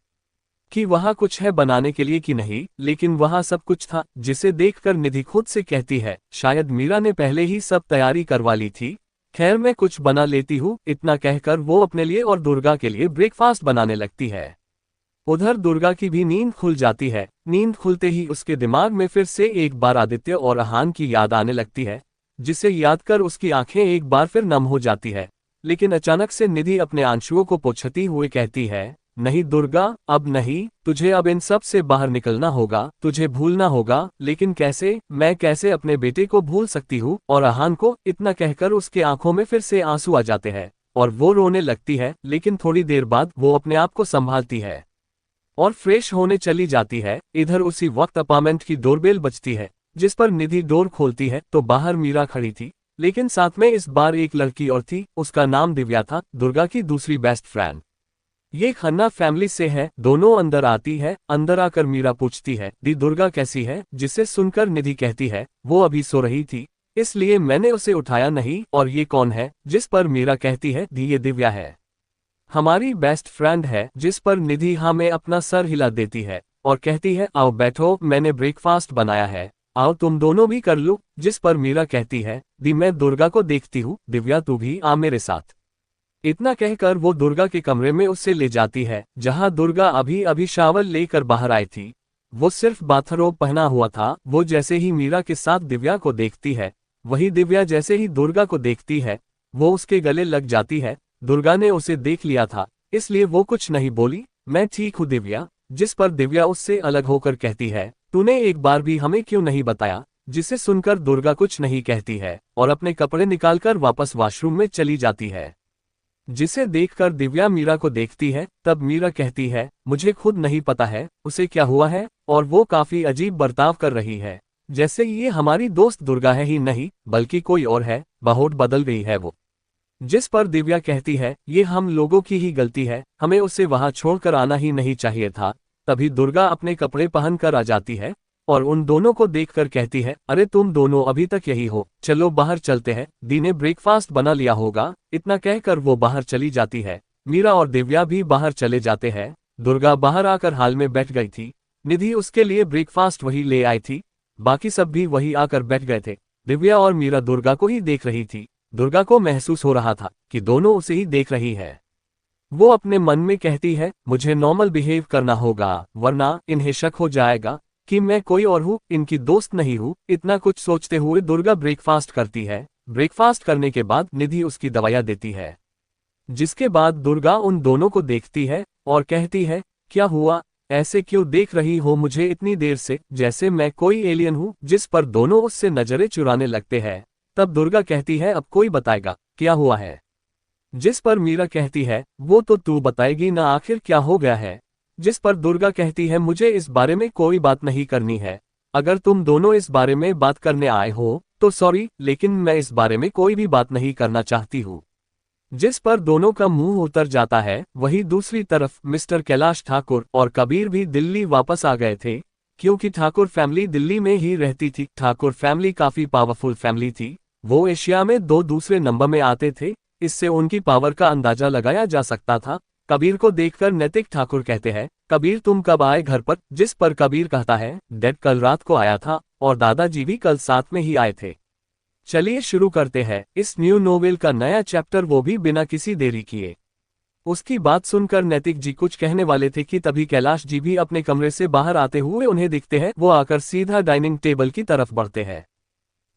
Speaker 2: कि वहाँ कुछ है बनाने के लिए कि नहीं, लेकिन वहाँ सब कुछ था। जिसे देखकर निधि खुद से कहती है, शायद मीरा ने पहले ही सब तैयारी करवा ली थी। खैर मैं कुछ बना लेती हूँ। इतना कहकर वो अपने लिए और दुर्गा के लिए ब्रेकफास्ट बनाने लगती है। उधर दुर्गा की भी नींद खुल जाती है। नींद खुलते ही उसके दिमाग में फिर से एक बार आदित्य और अहान की याद आने लगती है, जिसे याद कर उसकी आंखें एक बार फिर नम हो जाती है। लेकिन अचानक से निधि अपने आंसुओं को पोंछती हुए कहती है, नहीं दुर्गा, अब नहीं, तुझे अब इन सब से बाहर निकलना होगा, तुझे भूलना होगा। लेकिन कैसे? मैं कैसे अपने बेटे को भूल सकती हूँ और अहान को? इतना कहकर उसके आंखों में फिर से आंसू आ जाते हैं और वो रोने लगती है। लेकिन थोड़ी देर बाद वो अपने आप को संभालती है और फ्रेश होने चली जाती है। इधर उसी वक्त अपार्टमेंट की डोरबेल बजती है, जिस पर निधि डोर खोलती है तो बाहर मीरा खड़ी थी, लेकिन साथ में इस बार एक लड़की और थी। उसका नाम दिव्या था, दुर्गा की दूसरी बेस्ट फ्रेंड। ये खन्ना फैमिली से है। दोनों अंदर आती है। अंदर आकर मीरा पूछती है, दी दुर्गा कैसी है? जिसे सुनकर निधि कहती है, वो अभी सो रही थी, इसलिए मैंने उसे उठाया नहीं। और ये कौन है? जिस पर मीरा कहती है, दी ये दिव्या है, हमारी बेस्ट फ्रेंड है। जिस पर निधि हाँ में अपना सर हिला देती है और कहती है, आओ बैठो, मैंने ब्रेकफास्ट बनाया है, आओ तुम दोनों भी कर लो। जिस पर मीरा कहती है, दी मैं दुर्गा को देखती हूँ, दिव्या तू भी आ मेरे साथ। इतना कहकर वो दुर्गा के कमरे में उससे ले जाती है, जहां दुर्गा अभी अभी शावर लेकर बाहर आई थी। वो सिर्फ बाथरोब पहना हुआ था। वो जैसे ही मीरा के साथ दिव्या को देखती है, वही दिव्या जैसे ही दुर्गा को देखती है, वो उसके गले लग जाती है। दुर्गा ने उसे देख लिया था, इसलिए वो कुछ नहीं बोली। मैं ठीक हूँ दिव्या। जिस पर दिव्या उससे अलग होकर कहती है, तूने एक बार भी हमें क्यों नहीं बताया? जिसे सुनकर दुर्गा कुछ नहीं कहती है और अपने कपड़े निकालकर वापस वॉशरूम में चली जाती है। जिसे देखकर दिव्या मीरा को देखती है, तब मीरा कहती है, मुझे खुद नहीं पता है उसे क्या हुआ है और वो काफी अजीब बर्ताव कर रही है, जैसे ये हमारी दोस्त दुर्गा है ही नहीं बल्कि कोई और है। बहुत बदल गई है वो। जिस पर दिव्या कहती है, ये हम लोगों की ही गलती है, हमें उसे वहां छोड़कर आना ही नहीं चाहिए था। तभी दुर्गा अपने कपड़े पहनकर आ जाती है और उन दोनों को देखकर कहती है, अरे तुम दोनों अभी तक यही हो, चलो बाहर चलते हैं, दी ने ब्रेकफास्ट बना लिया होगा। इतना कहकर वो बाहर चली जाती है। मीरा और दिव्या भी बाहर चले जाते हैं। दुर्गा बाहर आकर हाल में बैठ गई थी। निधि उसके लिए ब्रेकफास्ट वही ले आई थी, बाकी सब भी वही आकर बैठ गए थे। दिव्या और मीरा दुर्गा को ही देख रही थी। दुर्गा को महसूस हो रहा था कि दोनों उसे ही देख रही है। वो अपने मन में कहती है, मुझे नॉर्मल बिहेव करना होगा, वरना इन्हें शक हो जाएगा कि मैं कोई और हूँ, इनकी दोस्त नहीं हूँ। इतना कुछ सोचते हुए दुर्गा ब्रेकफास्ट करती है। ब्रेकफास्ट करने के बाद निधि उसकी दवाइयाँ देती है। जिसके बाद दुर्गा उन दोनों को देखती है और कहती है, क्या हुआ? ऐसे क्यों देख रही हो मुझे इतनी देर से, जैसे मैं कोई एलियन हूँ? जिस पर दोनों उससे नजरें चुराने लगते हैं। तब दुर्गा कहती है, अब कोई बताएगा क्या हुआ है? जिस पर मीरा कहती है, वो तो तू बताएगी ना, आखिर क्या हो गया है? जिस पर दुर्गा कहती है, मुझे इस बारे में कोई बात नहीं करनी है। अगर तुम दोनों इस बारे में बात करने आए हो तो सॉरी, लेकिन मैं इस बारे में कोई भी बात नहीं करना चाहती हूँ। जिस पर दोनों का मुंह उतर जाता है। वहीं दूसरी तरफ मिस्टर कैलाश ठाकुर और कबीर भी दिल्ली वापस आ गए थे, क्योंकि ठाकुर फैमिली दिल्ली में ही रहती थी। ठाकुर फैमिली काफी पावरफुल फैमिली थी। वो एशिया में दूसरे नंबर में आते थे, इससे उनकी पावर का अंदाजा लगाया जा सकता था। कबीर को देखकर नैतिक ठाकुर कहते हैं, कबीर तुम कब आए घर पर? जिस पर कबीर कहता है, डैड कल रात को आया था और दादाजी भी कल साथ में ही आए थे। चलिए शुरू करते हैं इस न्यू नोवेल का नया चैप्टर, वो भी बिना किसी देरी किए। उसकी बात सुनकर नैतिक जी कुछ कहने वाले थे कि तभी कैलाश जी भी अपने कमरे से बाहर आते हुए उन्हें दिखते हैं। वो आकर सीधा डाइनिंग टेबल की तरफ बढ़ते हैं,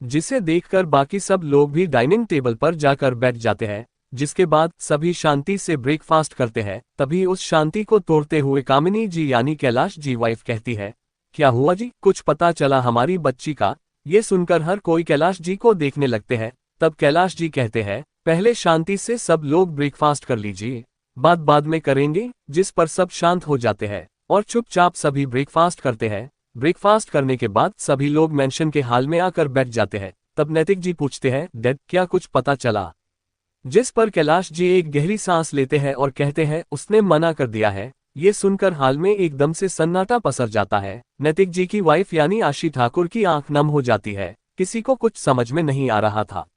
Speaker 2: जिसे देखकर बाकी सब लोग भी डाइनिंग टेबल पर जाकर बैठ जाते हैं, जिसके बाद सभी शांति से ब्रेकफास्ट करते हैं। तभी उस शांति को तोड़ते हुए कामिनी जी यानी कैलाश जी वाइफ कहती है, क्या हुआ जी, कुछ पता चला हमारी बच्ची का? ये सुनकर हर कोई कैलाश जी को देखने लगते हैं। तब कैलाश जी कहते हैं, पहले शांति से सब लोग ब्रेकफास्ट कर लीजिए, बात बाद में करेंगे। जिस पर सब शांत हो जाते हैं और चुपचाप सभी ब्रेकफास्ट करते हैं। ब्रेकफास्ट करने के बाद सभी लोग मेंशन के हाल में आकर बैठ जाते हैं। तब नैतिक जी पूछते हैं, डैड क्या कुछ पता चला? जिस पर कैलाश जी एक गहरी सांस लेते हैं और कहते हैं, उसने मना कर दिया है। ये सुनकर हाल में एकदम से सन्नाटा पसर जाता है। नैतिक जी की वाइफ यानी आशी ठाकुर की आंख नम हो जाती है। किसी को कुछ समझ में नहीं आ रहा था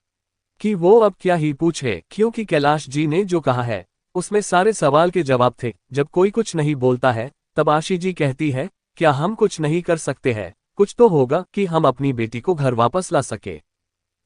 Speaker 2: कि वो अब क्या ही पूछे, क्योंकि कैलाश जी ने जो कहा है उसमें सारे सवाल के जवाब थे। जब कोई कुछ नहीं बोलता है तब आशी जी कहती है, क्या हम कुछ नहीं कर सकते हैं? कुछ तो होगा कि हम अपनी बेटी को घर वापस ला सके।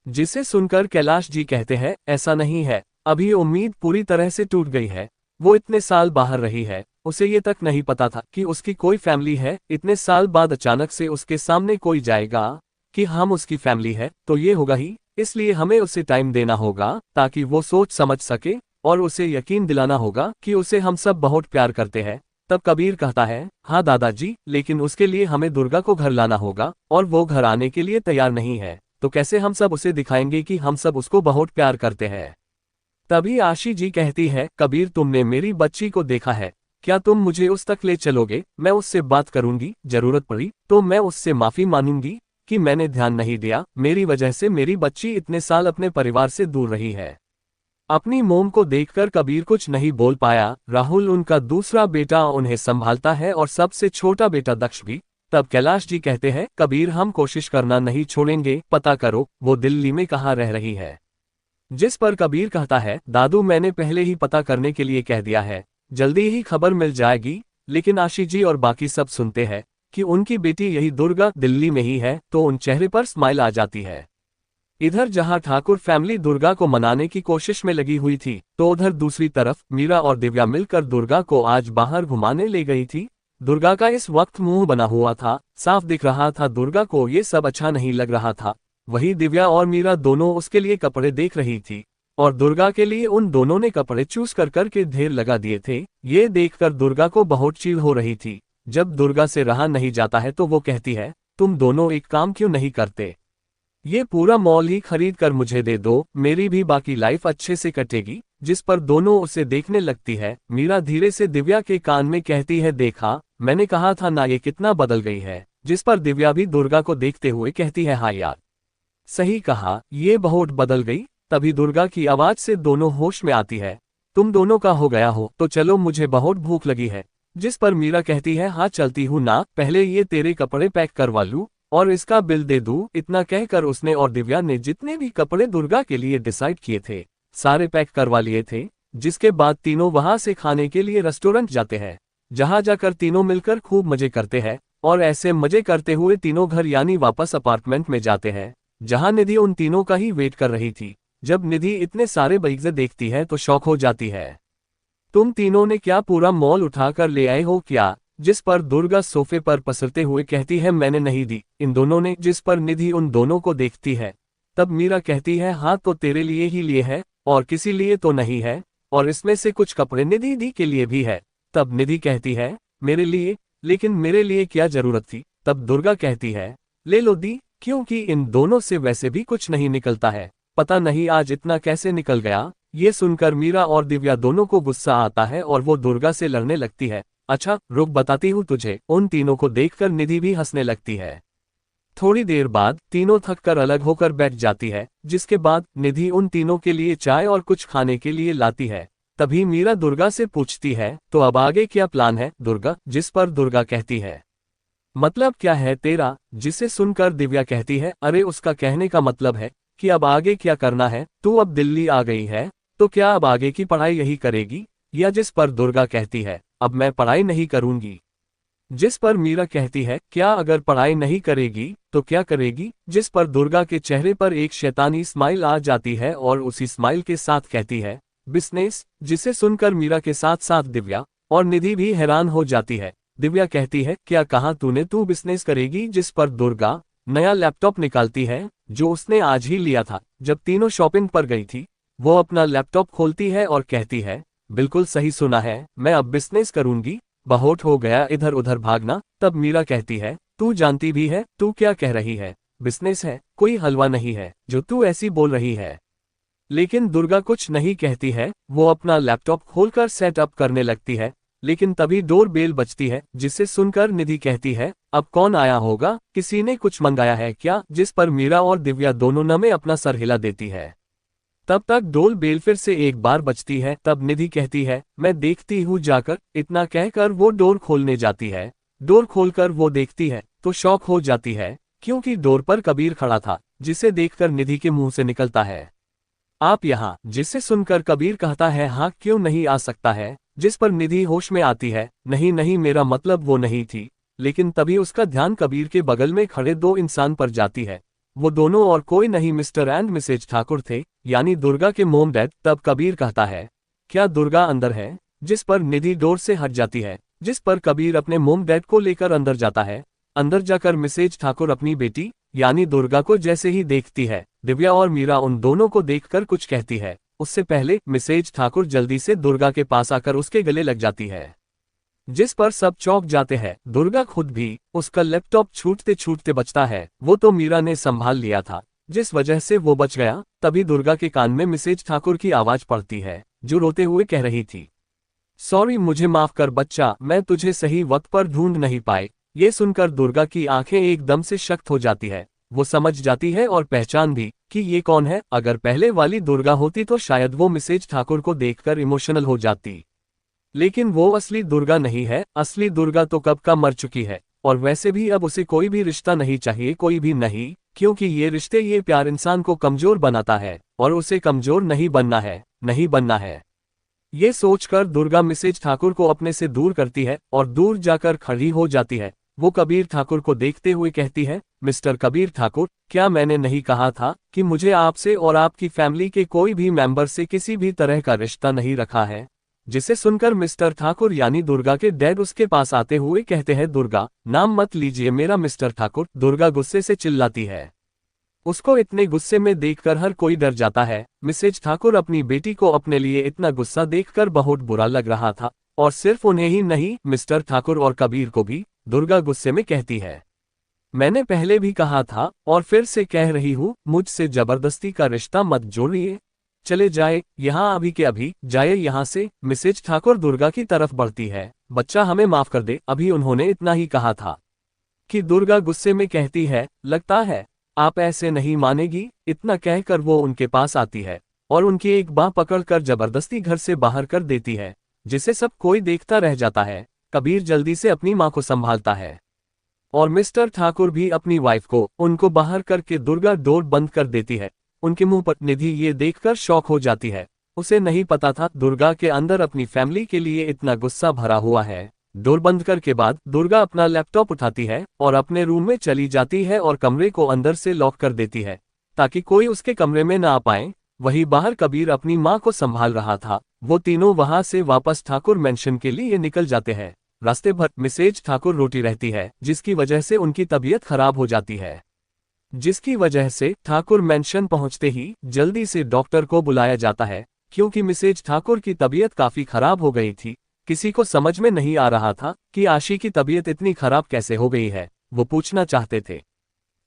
Speaker 2: जिसे सुनकर कैलाश जी कहते हैं, ऐसा नहीं है, अभी उम्मीद पूरी तरह से टूट गई है। वो इतने साल बाहर रही है, उसे ये तक नहीं पता था कि उसकी कोई फैमिली है। इतने साल बाद अचानक से उसके सामने कोई जाएगा कि हम उसकी फैमिली है, तो ये होगा ही। इसलिए हमें उसे टाइम देना होगा ताकि वो सोच समझ सके, और उसे यकीन दिलाना होगा कि उसे हम सब बहुत प्यार करते हैं। तब कबीर कहता है, हाँ दादाजी, लेकिन उसके लिए हमें दुर्गा को घर लाना होगा और वो घर आने के लिए तैयार नहीं है, तो कैसे हम सब उसे दिखाएंगे कि हम सब उसको बहुत प्यार करते हैं? तभी आशी जी कहती है, कबीर तुमने मेरी बच्ची को देखा है, क्या तुम मुझे उस तक ले चलोगे? मैं उससे बात करूंगी, जरूरत पड़ी तो मैं उससे माफी मांगूंगी कि मैंने ध्यान नहीं दिया, मेरी वजह से मेरी बच्ची इतने साल अपने परिवार से दूर रही है। अपनी मोम को देखकर कबीर कुछ नहीं बोल पाया। राहुल उनका दूसरा बेटा उन्हें संभालता है और सबसे छोटा बेटा दक्ष भी। तब कैलाश जी कहते हैं, कबीर हम कोशिश करना नहीं छोड़ेंगे, पता करो वो दिल्ली में कहाँ रह रही है। जिस पर कबीर कहता है, दादू मैंने पहले ही पता करने के लिए कह दिया है, जल्दी ही खबर मिल जाएगी। लेकिन आशी जी और बाकी सब सुनते हैं कि उनकी बेटी यही दुर्गा दिल्ली में ही है, तो उन चेहरे पर स्माइल आ जाती है। इधर जहां ठाकुर फैमिली दुर्गा को मनाने की कोशिश में लगी हुई थी, तो उधर दूसरी तरफ मीरा और दिव्या मिलकर दुर्गा को आज बाहर घुमाने ले गई थी। दुर्गा का इस वक्त मुंह बना हुआ था, साफ दिख रहा था दुर्गा को ये सब अच्छा नहीं लग रहा था। वही दिव्या और मीरा दोनों उसके लिए कपड़े देख रही थी, और दुर्गा के लिए उन दोनों ने कपड़े चूज कर करके ढेर लगा दिए थे। ये देखकर दुर्गा को बहुत चिढ़ हो रही थी। जब दुर्गा से रहा नहीं जाता है तो वो कहती है, तुम दोनों एक काम क्यों नहीं करते, ये पूरा मॉल ही खरीद कर मुझे दे दो, मेरी भी बाकी लाइफ अच्छे से कटेगी। जिस पर दोनों उसे देखने लगती है। मीरा धीरे से दिव्या के कान में कहती है, देखा मैंने कहा था ना ये कितना बदल गई है। जिस पर दिव्या भी दुर्गा को देखते हुए कहती है, हाँ यार सही कहा, ये बहुत बदल गई। तभी दुर्गा की आवाज से दोनों होश में आती है, तुम दोनों का हो गया हो तो चलो, मुझे बहुत भूख लगी है। जिस पर मीरा कहती है, हाँ चलती हूँ ना, पहले ये तेरे कपड़े पैक करवा लूं और इसका बिल दे दूं। इतना कहकर उसने और दिव्या ने जितने भी कपड़े दुर्गा के लिए डिसाइड किए थे सारे पैक करवा लिए थे। जिसके बाद तीनों वहां से खाने के लिए रेस्टोरेंट जाते हैं, जहां जाकर तीनों मिलकर खूब मजे करते हैं। और ऐसे मजे करते हुए तीनों घर यानी वापस अपार्टमेंट में जाते हैं, जहां निधि उन तीनों का ही वेट कर रही थी। जब निधि इतने सारे बैग्स देखती है तो शौक हो जाती है, तुम तीनों ने क्या पूरा मॉल उठा कर ले आए हो क्या? जिस पर दुर्गा सोफे पर पसरते हुए कहती है, मैंने नहीं दी, इन दोनों ने। जिस पर निधि उन दोनों को देखती है। तब मीरा कहती है, हाँ तो तेरे लिए ही लिए है और किसी लिए तो नहीं है, और इसमें से कुछ कपड़े निधि दी के लिए भी है। तब निधि कहती है, मेरे लिए? लेकिन मेरे लिए क्या जरूरत थी? तब दुर्गा कहती है, ले लो दी, क्योंकि इन दोनों से वैसे भी कुछ नहीं निकलता है, पता नहीं आज इतना कैसे निकल गया। ये सुनकर मीरा और दिव्या दोनों को गुस्सा आता है और वो दुर्गा से लड़ने लगती है। अच्छा रुक, बताती हूँ तुझे। उन तीनों को देखकर निधि भी हंसने लगती है। थोड़ी देर बाद तीनों थककर अलग होकर बैठ जाती है, जिसके बाद निधि उन तीनों के लिए चाय और कुछ खाने के लिए लाती है। तभी मीरा दुर्गा से पूछती है, तो अब आगे क्या प्लान है दुर्गा? जिस पर दुर्गा कहती है, मतलब क्या है तेरा? जिसे सुनकर दिव्या कहती है, अरे उसका कहने का मतलब है कि अब आगे क्या करना है, तू अब दिल्ली आ गई है तो क्या अब आगे की पढ़ाई यही करेगी या? जिस पर दुर्गा कहती है, अब मैं पढ़ाई नहीं करूंगी। जिस पर मीरा कहती है, क्या अगर पढ़ाई नहीं करेगी तो क्या करेगी? जिस पर दुर्गा के चेहरे पर एक शैतानी स्माइल आ जाती है और उसी स्माइल के साथ कहती है, बिजनेस, जिसे सुनकर मीरा के साथ साथ दिव्या और निधि भी हैरान हो जाती है। दिव्या कहती है, क्या कहा तूने, तू बिजनेस करेगी? जिस पर दुर्गा नया लैपटॉप निकालती है जो उसने आज ही लिया था। जब तीनों शॉपिंग पर गई थी, वो अपना लैपटॉप खोलती है और कहती है, बिल्कुल सही सुना है, मैं अब बिजनेस करूंगी, बहुत हो गया इधर उधर भागना। तब मीरा कहती है, तू जानती भी है तू क्या कह रही है, बिजनेस है, कोई हलवा नहीं है जो तू ऐसी बोल रही है। लेकिन दुर्गा कुछ नहीं कहती है, वो अपना लैपटॉप खोलकर सेटअप करने लगती है। लेकिन तभी डोर बेल बजती है, जिसे सुनकर निधि कहती है, अब कौन आया होगा, किसी ने कुछ मंगाया है क्या? जिस पर मीरा और दिव्या दोनों नमे अपना सर हिला देती है। तब तक डोर बेल फिर से एक बार बजती है। तब निधि कहती है, मैं देखती हूँ जाकर। इतना कहकर वो डोर खोलने जाती है। डोर खोलकर वो देखती है तो शॉक हो जाती है, क्योंकि डोर पर कबीर खड़ा था, जिसे देखकर निधि के मुंह से निकलता है, आप यहाँ? जिसे सुनकर कबीर कहता है, हाँ क्यों नहीं आ सकता है। जिस पर निधि होश में आती है, नहीं नहीं, मेरा मतलब वो नहीं थी। लेकिन तभी उसका ध्यान कबीर के बगल में खड़े दो इंसान पर जाती है। वो दोनों और कोई नहीं, मिस्टर एंड मिसेज ठाकुर थे, यानी दुर्गा के मोम डैड। तब कबीर कहता है, क्या दुर्गा अंदर है? जिस पर निधि डोर से हट जाती है। जिस पर कबीर अपने मोम डैड को लेकर अंदर जाता है। अंदर जाकर मिसेज ठाकुर अपनी बेटी यानी दुर्गा को जैसे ही देखती है, दिव्या और मीरा उन दोनों को देखकर कुछ कहती है, उससे पहले मिसेज ठाकुर जल्दी से दुर्गा के पास आकर उसके गले लग जाती है। जिस पर सब चौंक जाते हैं, दुर्गा खुद भी। उसका लैपटॉप छूटते छूटते बचता है, वो तो मीरा ने संभाल लिया था, जिस वजह से वो बच गया। तभी दुर्गा के कान में मिसेज ठाकुर की आवाज पड़ती है, जो रोते हुए कह रही थी, सॉरी, मुझे माफ कर बच्चा, मैं तुझे सही वक्त पर ढूंढ नहीं पाई। ये सुनकर दुर्गा की आंखें एकदम से शक्त हो जाती है। वो समझ जाती है और पहचान भी कि ये कौन है। अगर पहले वाली दुर्गा होती तो शायद वो मिसेज ठाकुर को देखकर इमोशनल हो जाती, लेकिन वो असली दुर्गा नहीं है। असली दुर्गा तो कब का मर चुकी है, और वैसे भी अब उसे कोई भी रिश्ता नहीं चाहिए, कोई भी नहीं, क्योंकि ये रिश्ते, ये प्यार इंसान को कमजोर बनाता है, और उसे कमजोर नहीं बनना है, नहीं बनना है। ये सोचकर दुर्गा मिसेज ठाकुर को अपने से दूर करती है और दूर जाकर खड़ी हो जाती है। वो कबीर ठाकुर को देखते हुए कहती है, मिस्टर कबीर ठाकुर, क्या मैंने नहीं कहा था कि मुझे आपसे और आपकी फैमिली के कोई भी मेंबर से किसी भी तरह का रिश्ता नहीं रखा है? जिसे सुनकर मिस्टर ठाकुर यानी दुर्गा के डैड उसके पास आते हुए कहते हैं, दुर्गा, नाम मत लीजिए मेरा मिस्टर ठाकुर। दुर्गा गुस्से से चिल्लाती है। उसको इतने गुस्से में देखकर हर कोई डर जाता है। मिसेज ठाकुर अपनी बेटी को अपने लिए इतना गुस्सा देखकर बहुत बुरा लग रहा था, और सिर्फ उन्हें ही नहीं, मिस्टर ठाकुर और कबीर को भी। दुर्गा गुस्से में कहती है, मैंने पहले भी कहा था और फिर से कह रही हूँ, मुझसे जबरदस्ती का रिश्ता मत जोड़िए, चले जाए यहाँ अभी के अभी, जाए यहाँ से। मिसेज ठाकुर दुर्गा की तरफ बढ़ती है, बच्चा हमें माफ कर दे, अभी उन्होंने इतना ही कहा था। कि दुर्गा गुस्से में कहती है, लगता है आप ऐसे नहीं मानेगी। इतना कहकर वो उनके पास आती है और उनकी एक बांह पकड़कर जबरदस्ती घर से बाहर कर देती है, जिसे सब कोई देखता रह जाता है। कबीर जल्दी से अपनी मां को संभालता है और मिस्टर ठाकुर भी अपनी वाइफ को उनको बाहर करके दुर्गा डोर बंद कर देती है। उनके मुंह पर निधि ये देखकर शॉक हो जाती है। उसे नहीं पता था दुर्गा के अंदर अपनी फैमिली के लिए इतना गुस्सा भरा हुआ है। डोर बंद करके बाद दुर्गा अपना लैपटॉप उठाती है और अपने रूम में चली जाती है और कमरे को अंदर से लॉक कर देती है, ताकि कोई उसके कमरे में ना आ पाए। वहीं बाहर कबीर अपनी मां को संभाल रहा था। वो तीनों वहां से वापस ठाकुर मेंशन के लिए निकल जाते हैं। रास्ते भर मिसेज ठाकुर रोती रहती है, जिसकी वजह से उनकी तबीयत खराब हो जाती है। जिसकी वजह से ठाकुर मेंशन पहुंचते ही जल्दी से डॉक्टर को बुलाया जाता है, क्योंकि मिसेज ठाकुर की तबीयत काफी खराब हो गई थी। किसी को समझ में नहीं आ रहा था कि आशी की तबीयत इतनी खराब कैसे हो गई है। वो पूछना चाहते थे,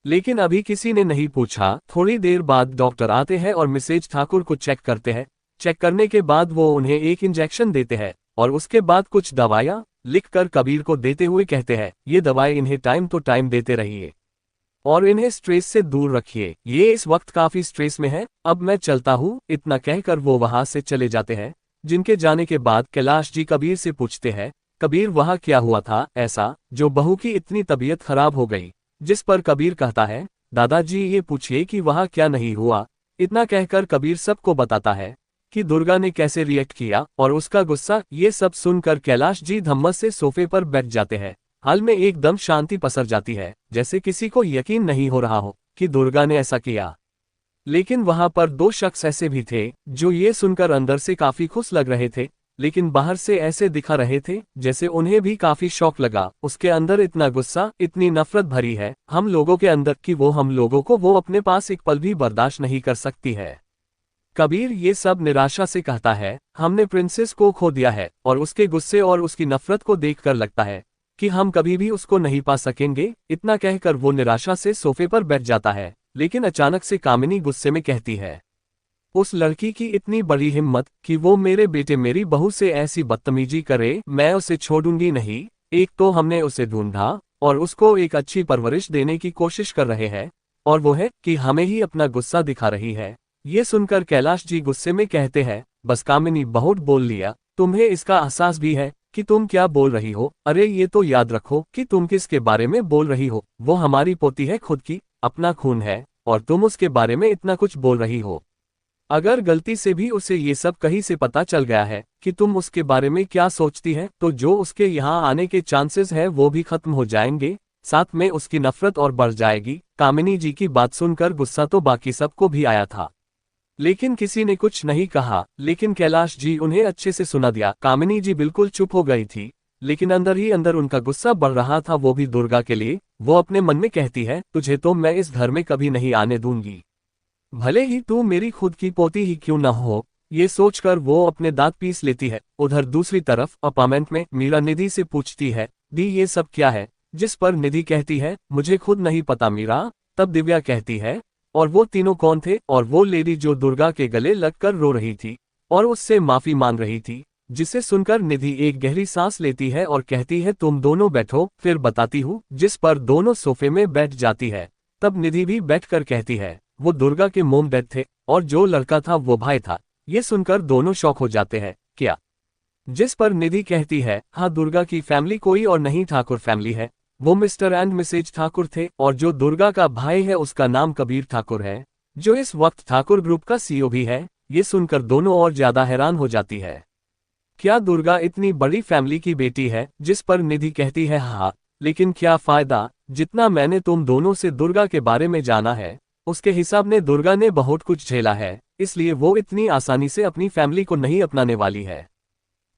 Speaker 2: लेकिन अभी किसी ने नहीं पूछा। थोड़ी देर बाद डॉक्टर आते हैं और मिसेज ठाकुर को चेक करते हैं। चेक करने के बाद वो उन्हें एक इंजेक्शन देते हैं और उसके बाद कुछ दवाइयाँ लिखकर कबीर को देते हुए कहते हैं, ये दवाई इन्हें टाइम तो टाइम देते रहिए और इन्हें स्ट्रेस से दूर रखिए, ये इस वक्त काफी स्ट्रेस में है। अब मैं चलता हूँ। इतना कहकर वो वहां से चले जाते हैं। जिनके जाने के बाद कैलाश जी कबीर से पूछते हैं, कबीर वहां क्या हुआ था ऐसा जो बहू की इतनी तबीयत खराब हो गई? जिस पर कबीर कहता है, दादाजी ये पूछिए कि वहां क्या नहीं हुआ। इतना कहकर कबीर सबको बताता है कि दुर्गा ने कैसे रिएक्ट किया और उसका गुस्सा। ये सब सुनकर कैलाश जी धम्मस से सोफे पर बैठ जाते हैं। हाल में एकदम शांति पसर जाती है, जैसे किसी को यकीन नहीं हो रहा हो कि दुर्गा ने ऐसा किया। लेकिन वहां पर दो शख्स ऐसे भी थे जो ये सुनकर अंदर से काफी खुश लग रहे थे, लेकिन बाहर से ऐसे दिखा रहे थे जैसे उन्हें भी काफी शौक लगा। उसके अंदर इतना गुस्सा, इतनी नफरत भरी है हम लोगों के अंदर कि वो हम लोगों को वो अपने पास एक पल भी बर्दाश्त नहीं कर सकती है। कबीर ये सब निराशा से कहता है, हमने प्रिंसेस को खो दिया है और उसके गुस्से और उसकी नफरत को देखकर लगता है कि हम कभी भी उसको नहीं पा सकेंगे। इतना कहकर वो निराशा से सोफे पर बैठ जाता है, लेकिन अचानक से कामिनी गुस्से में कहती है, उस लड़की की इतनी बड़ी हिम्मत कि वो मेरे बेटे मेरी बहू से ऐसी बदतमीजी करे, मैं उसे छोड़ूंगी नहीं। एक तो हमने उसे ढूंढा और उसको एक अच्छी परवरिश देने की कोशिश कर रहे हैं, और वो है कि हमें ही अपना गुस्सा दिखा रही है। ये सुनकर कैलाश जी गुस्से में कहते हैं, बस कामिनी बहुत बोल लिया, तुम्हें इसका एहसास भी है कि तुम क्या बोल रही हो? अरे ये तो याद रखो कि तुम किसके बारे में बोल रही हो। वो हमारी पोती है, खुद की, अपना खून है, और तुम उसके बारे में इतना कुछ बोल रही हो। अगर गलती से भी उसे ये सब कहीं से पता चल गया है कि तुम उसके बारे में क्या सोचती है, तो जो उसके यहाँ आने के चांसेस है वो भी खत्म हो जाएंगे, साथ में उसकी नफरत और बढ़ जाएगी। कामिनी जी की बात सुनकर गुस्सा तो बाकी सबको भी आया था, लेकिन किसी ने कुछ नहीं कहा, लेकिन कैलाश जी उन्हें अच्छे से सुना दिया। कामिनी जी बिल्कुल चुप हो गई थी, लेकिन अंदर ही अंदर उनका गुस्सा बढ़ रहा था, वो भी दुर्गा के लिए। वो अपने मन में कहती है, तुझे तो मैं इस घर में कभी नहीं आने दूंगी, भले ही तू मेरी खुद की पोती ही क्यों न हो। ये सोचकर वो अपने दांत पीस लेती है। उधर दूसरी तरफ अपार्टमेंट में मीरा निधि से पूछती है, दी ये सब क्या है? जिस पर निधि कहती है, मुझे खुद नहीं पता मीरा। तब दिव्या कहती है, और वो तीनों कौन थे? और वो लेडी जो दुर्गा के गले लगकर रो रही थी और उससे माफी मांग रही थी। जिसे सुनकर निधि एक गहरी सांस लेती है और कहती है, तुम दोनों बैठो, फिर बताती हूँ। जिस पर दोनों सोफे में बैठ जाती है। तब निधि भी बैठकर कहती है, वो दुर्गा के मोम डैड थे और जो लड़का था वो भाई था। ये सुनकर दोनों शॉक हो जाते हैं। क्या? जिस पर निधि कहती है, हाँ, दुर्गा की फैमिली कोई और नहीं ठाकुर फैमिली है। वो मिस्टर एंड मिसेज ठाकुर थे, और जो दुर्गा का भाई है उसका नाम कबीर ठाकुर है, जो इस वक्त ठाकुर ग्रुप का सीईओ भी है। ये सुनकर दोनों और ज्यादा हैरान हो जाती है। क्या दुर्गा इतनी बड़ी फैमिली की बेटी है? जिस पर निधि कहती है, हाँ, लेकिन क्या फायदा, जितना मैंने तुम दोनों से दुर्गा के बारे में जाना है उसके हिसाब में दुर्गा ने बहुत कुछ झेला है, इसलिए वो इतनी आसानी से अपनी फैमिली को नहीं अपनाने वाली है,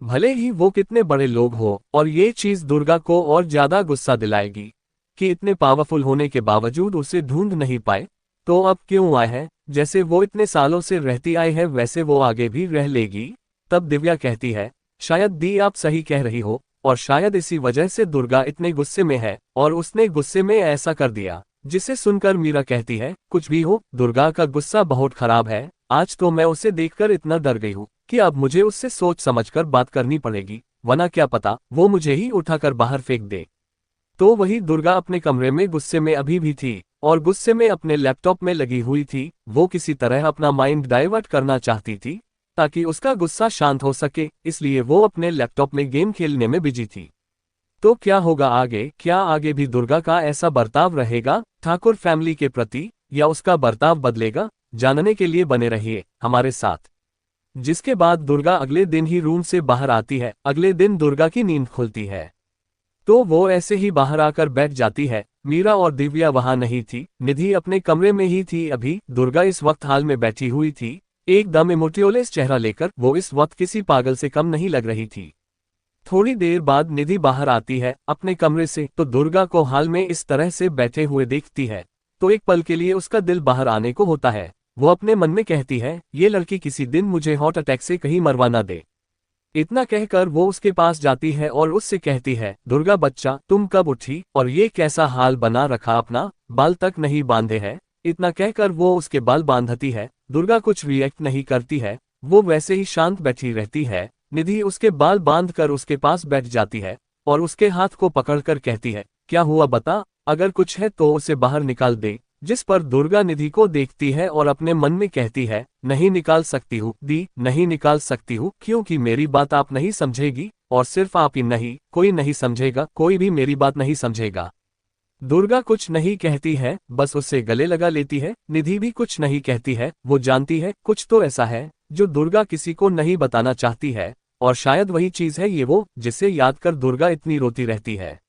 Speaker 2: भले ही वो कितने बड़े लोग हो। और ये चीज दुर्गा को और ज्यादा गुस्सा दिलाएगी कि इतने पावरफुल होने के बावजूद उसे ढूंढ नहीं पाए, तो अब क्यों आए हैं? जैसे वो इतने सालों से रहती आई है वैसे वो आगे भी रह लेगी। तब दिव्या कहती है, शायद दी आप सही कह रही हो, और शायद इसी वजह से दुर्गा इतने गुस्से में है और उसने गुस्से में ऐसा कर दिया। जिसे सुनकर मीरा कहती है, कुछ भी हो, दुर्गा का गुस्सा बहुत खराब है। आज तो मैं उसे देखकर इतना डर गई हूँ कि अब मुझे उससे सोच समझकर बात करनी पड़ेगी, वरना क्या पता वो मुझे ही उठाकर बाहर फेंक दे। तो वही दुर्गा अपने कमरे में गुस्से में अभी भी थी और गुस्से में अपने लैपटॉप में लगी हुई थी। वो किसी तरह अपना माइंड डाइवर्ट करना चाहती थी ताकि उसका गुस्सा शांत हो सके, इसलिए वो अपने लैपटॉप में गेम खेलने में बिजी थी। तो क्या होगा आगे? क्या आगे भी दुर्गा का ऐसा बर्ताव रहेगा ठाकुर फैमिली के प्रति, या उसका बर्ताव बदलेगा? जानने के लिए बने रहिए हमारे साथ। जिसके बाद दुर्गा अगले दिन ही रूम से बाहर आती है। अगले दिन दुर्गा की नींद खुलती है तो वो ऐसे ही बाहर आकर बैठ जाती है। मीरा और दिव्या वहां नहीं थी, निधि अपने कमरे में ही थी। अभी दुर्गा इस वक्त हाल में बैठी हुई थी, एकदम इमोटियोलेस चेहरा लेकर। वो इस वक्त किसी पागल से कम नहीं लग रही थी। थोड़ी देर बाद निधि बाहर आती है अपने कमरे से, तो दुर्गा को हाल में इस तरह से बैठे हुए देखती है तो एक पल के लिए उसका दिल बाहर आने को होता है। वो अपने मन में कहती है, ये लड़की किसी दिन मुझे हार्ट अटैक से कहीं मरवा ना दे। इतना कहकर वो उसके पास जाती है और उससे कहती है, दुर्गा बच्चा, तुम कब उठी और ये कैसा हाल बना रखा अपना, बाल तक नहीं बांधे हैं। इतना कहकर वो उसके बाल बांधती है। दुर्गा कुछ रिएक्ट नहीं करती है, वो वैसे ही शांत बैठी रहती है। निधि उसके बाल बांधकर उसके पास बैठ जाती है और उसके हाथ को पकड़कर कहती है, क्या हुआ बता, अगर कुछ है तो उसे बाहर निकाल दे। जिस पर दुर्गा निधि को देखती है और अपने मन में कहती है, नहीं निकाल सकती हूँ दी, नहीं निकाल सकती हूँ, क्योंकि मेरी बात आप नहीं समझेगी, और सिर्फ आप ही नहीं, कोई नहीं समझेगा, कोई भी मेरी बात नहीं समझेगा। दुर्गा कुछ नहीं कहती है, बस उससे गले लगा लेती है। निधि भी कुछ नहीं कहती है, वो जानती है कुछ तो ऐसा है जो दुर्गा किसी को नहीं बताना चाहती है, और शायद वही चीज है ये वो जिसे याद कर दुर्गा इतनी रोती रहती है।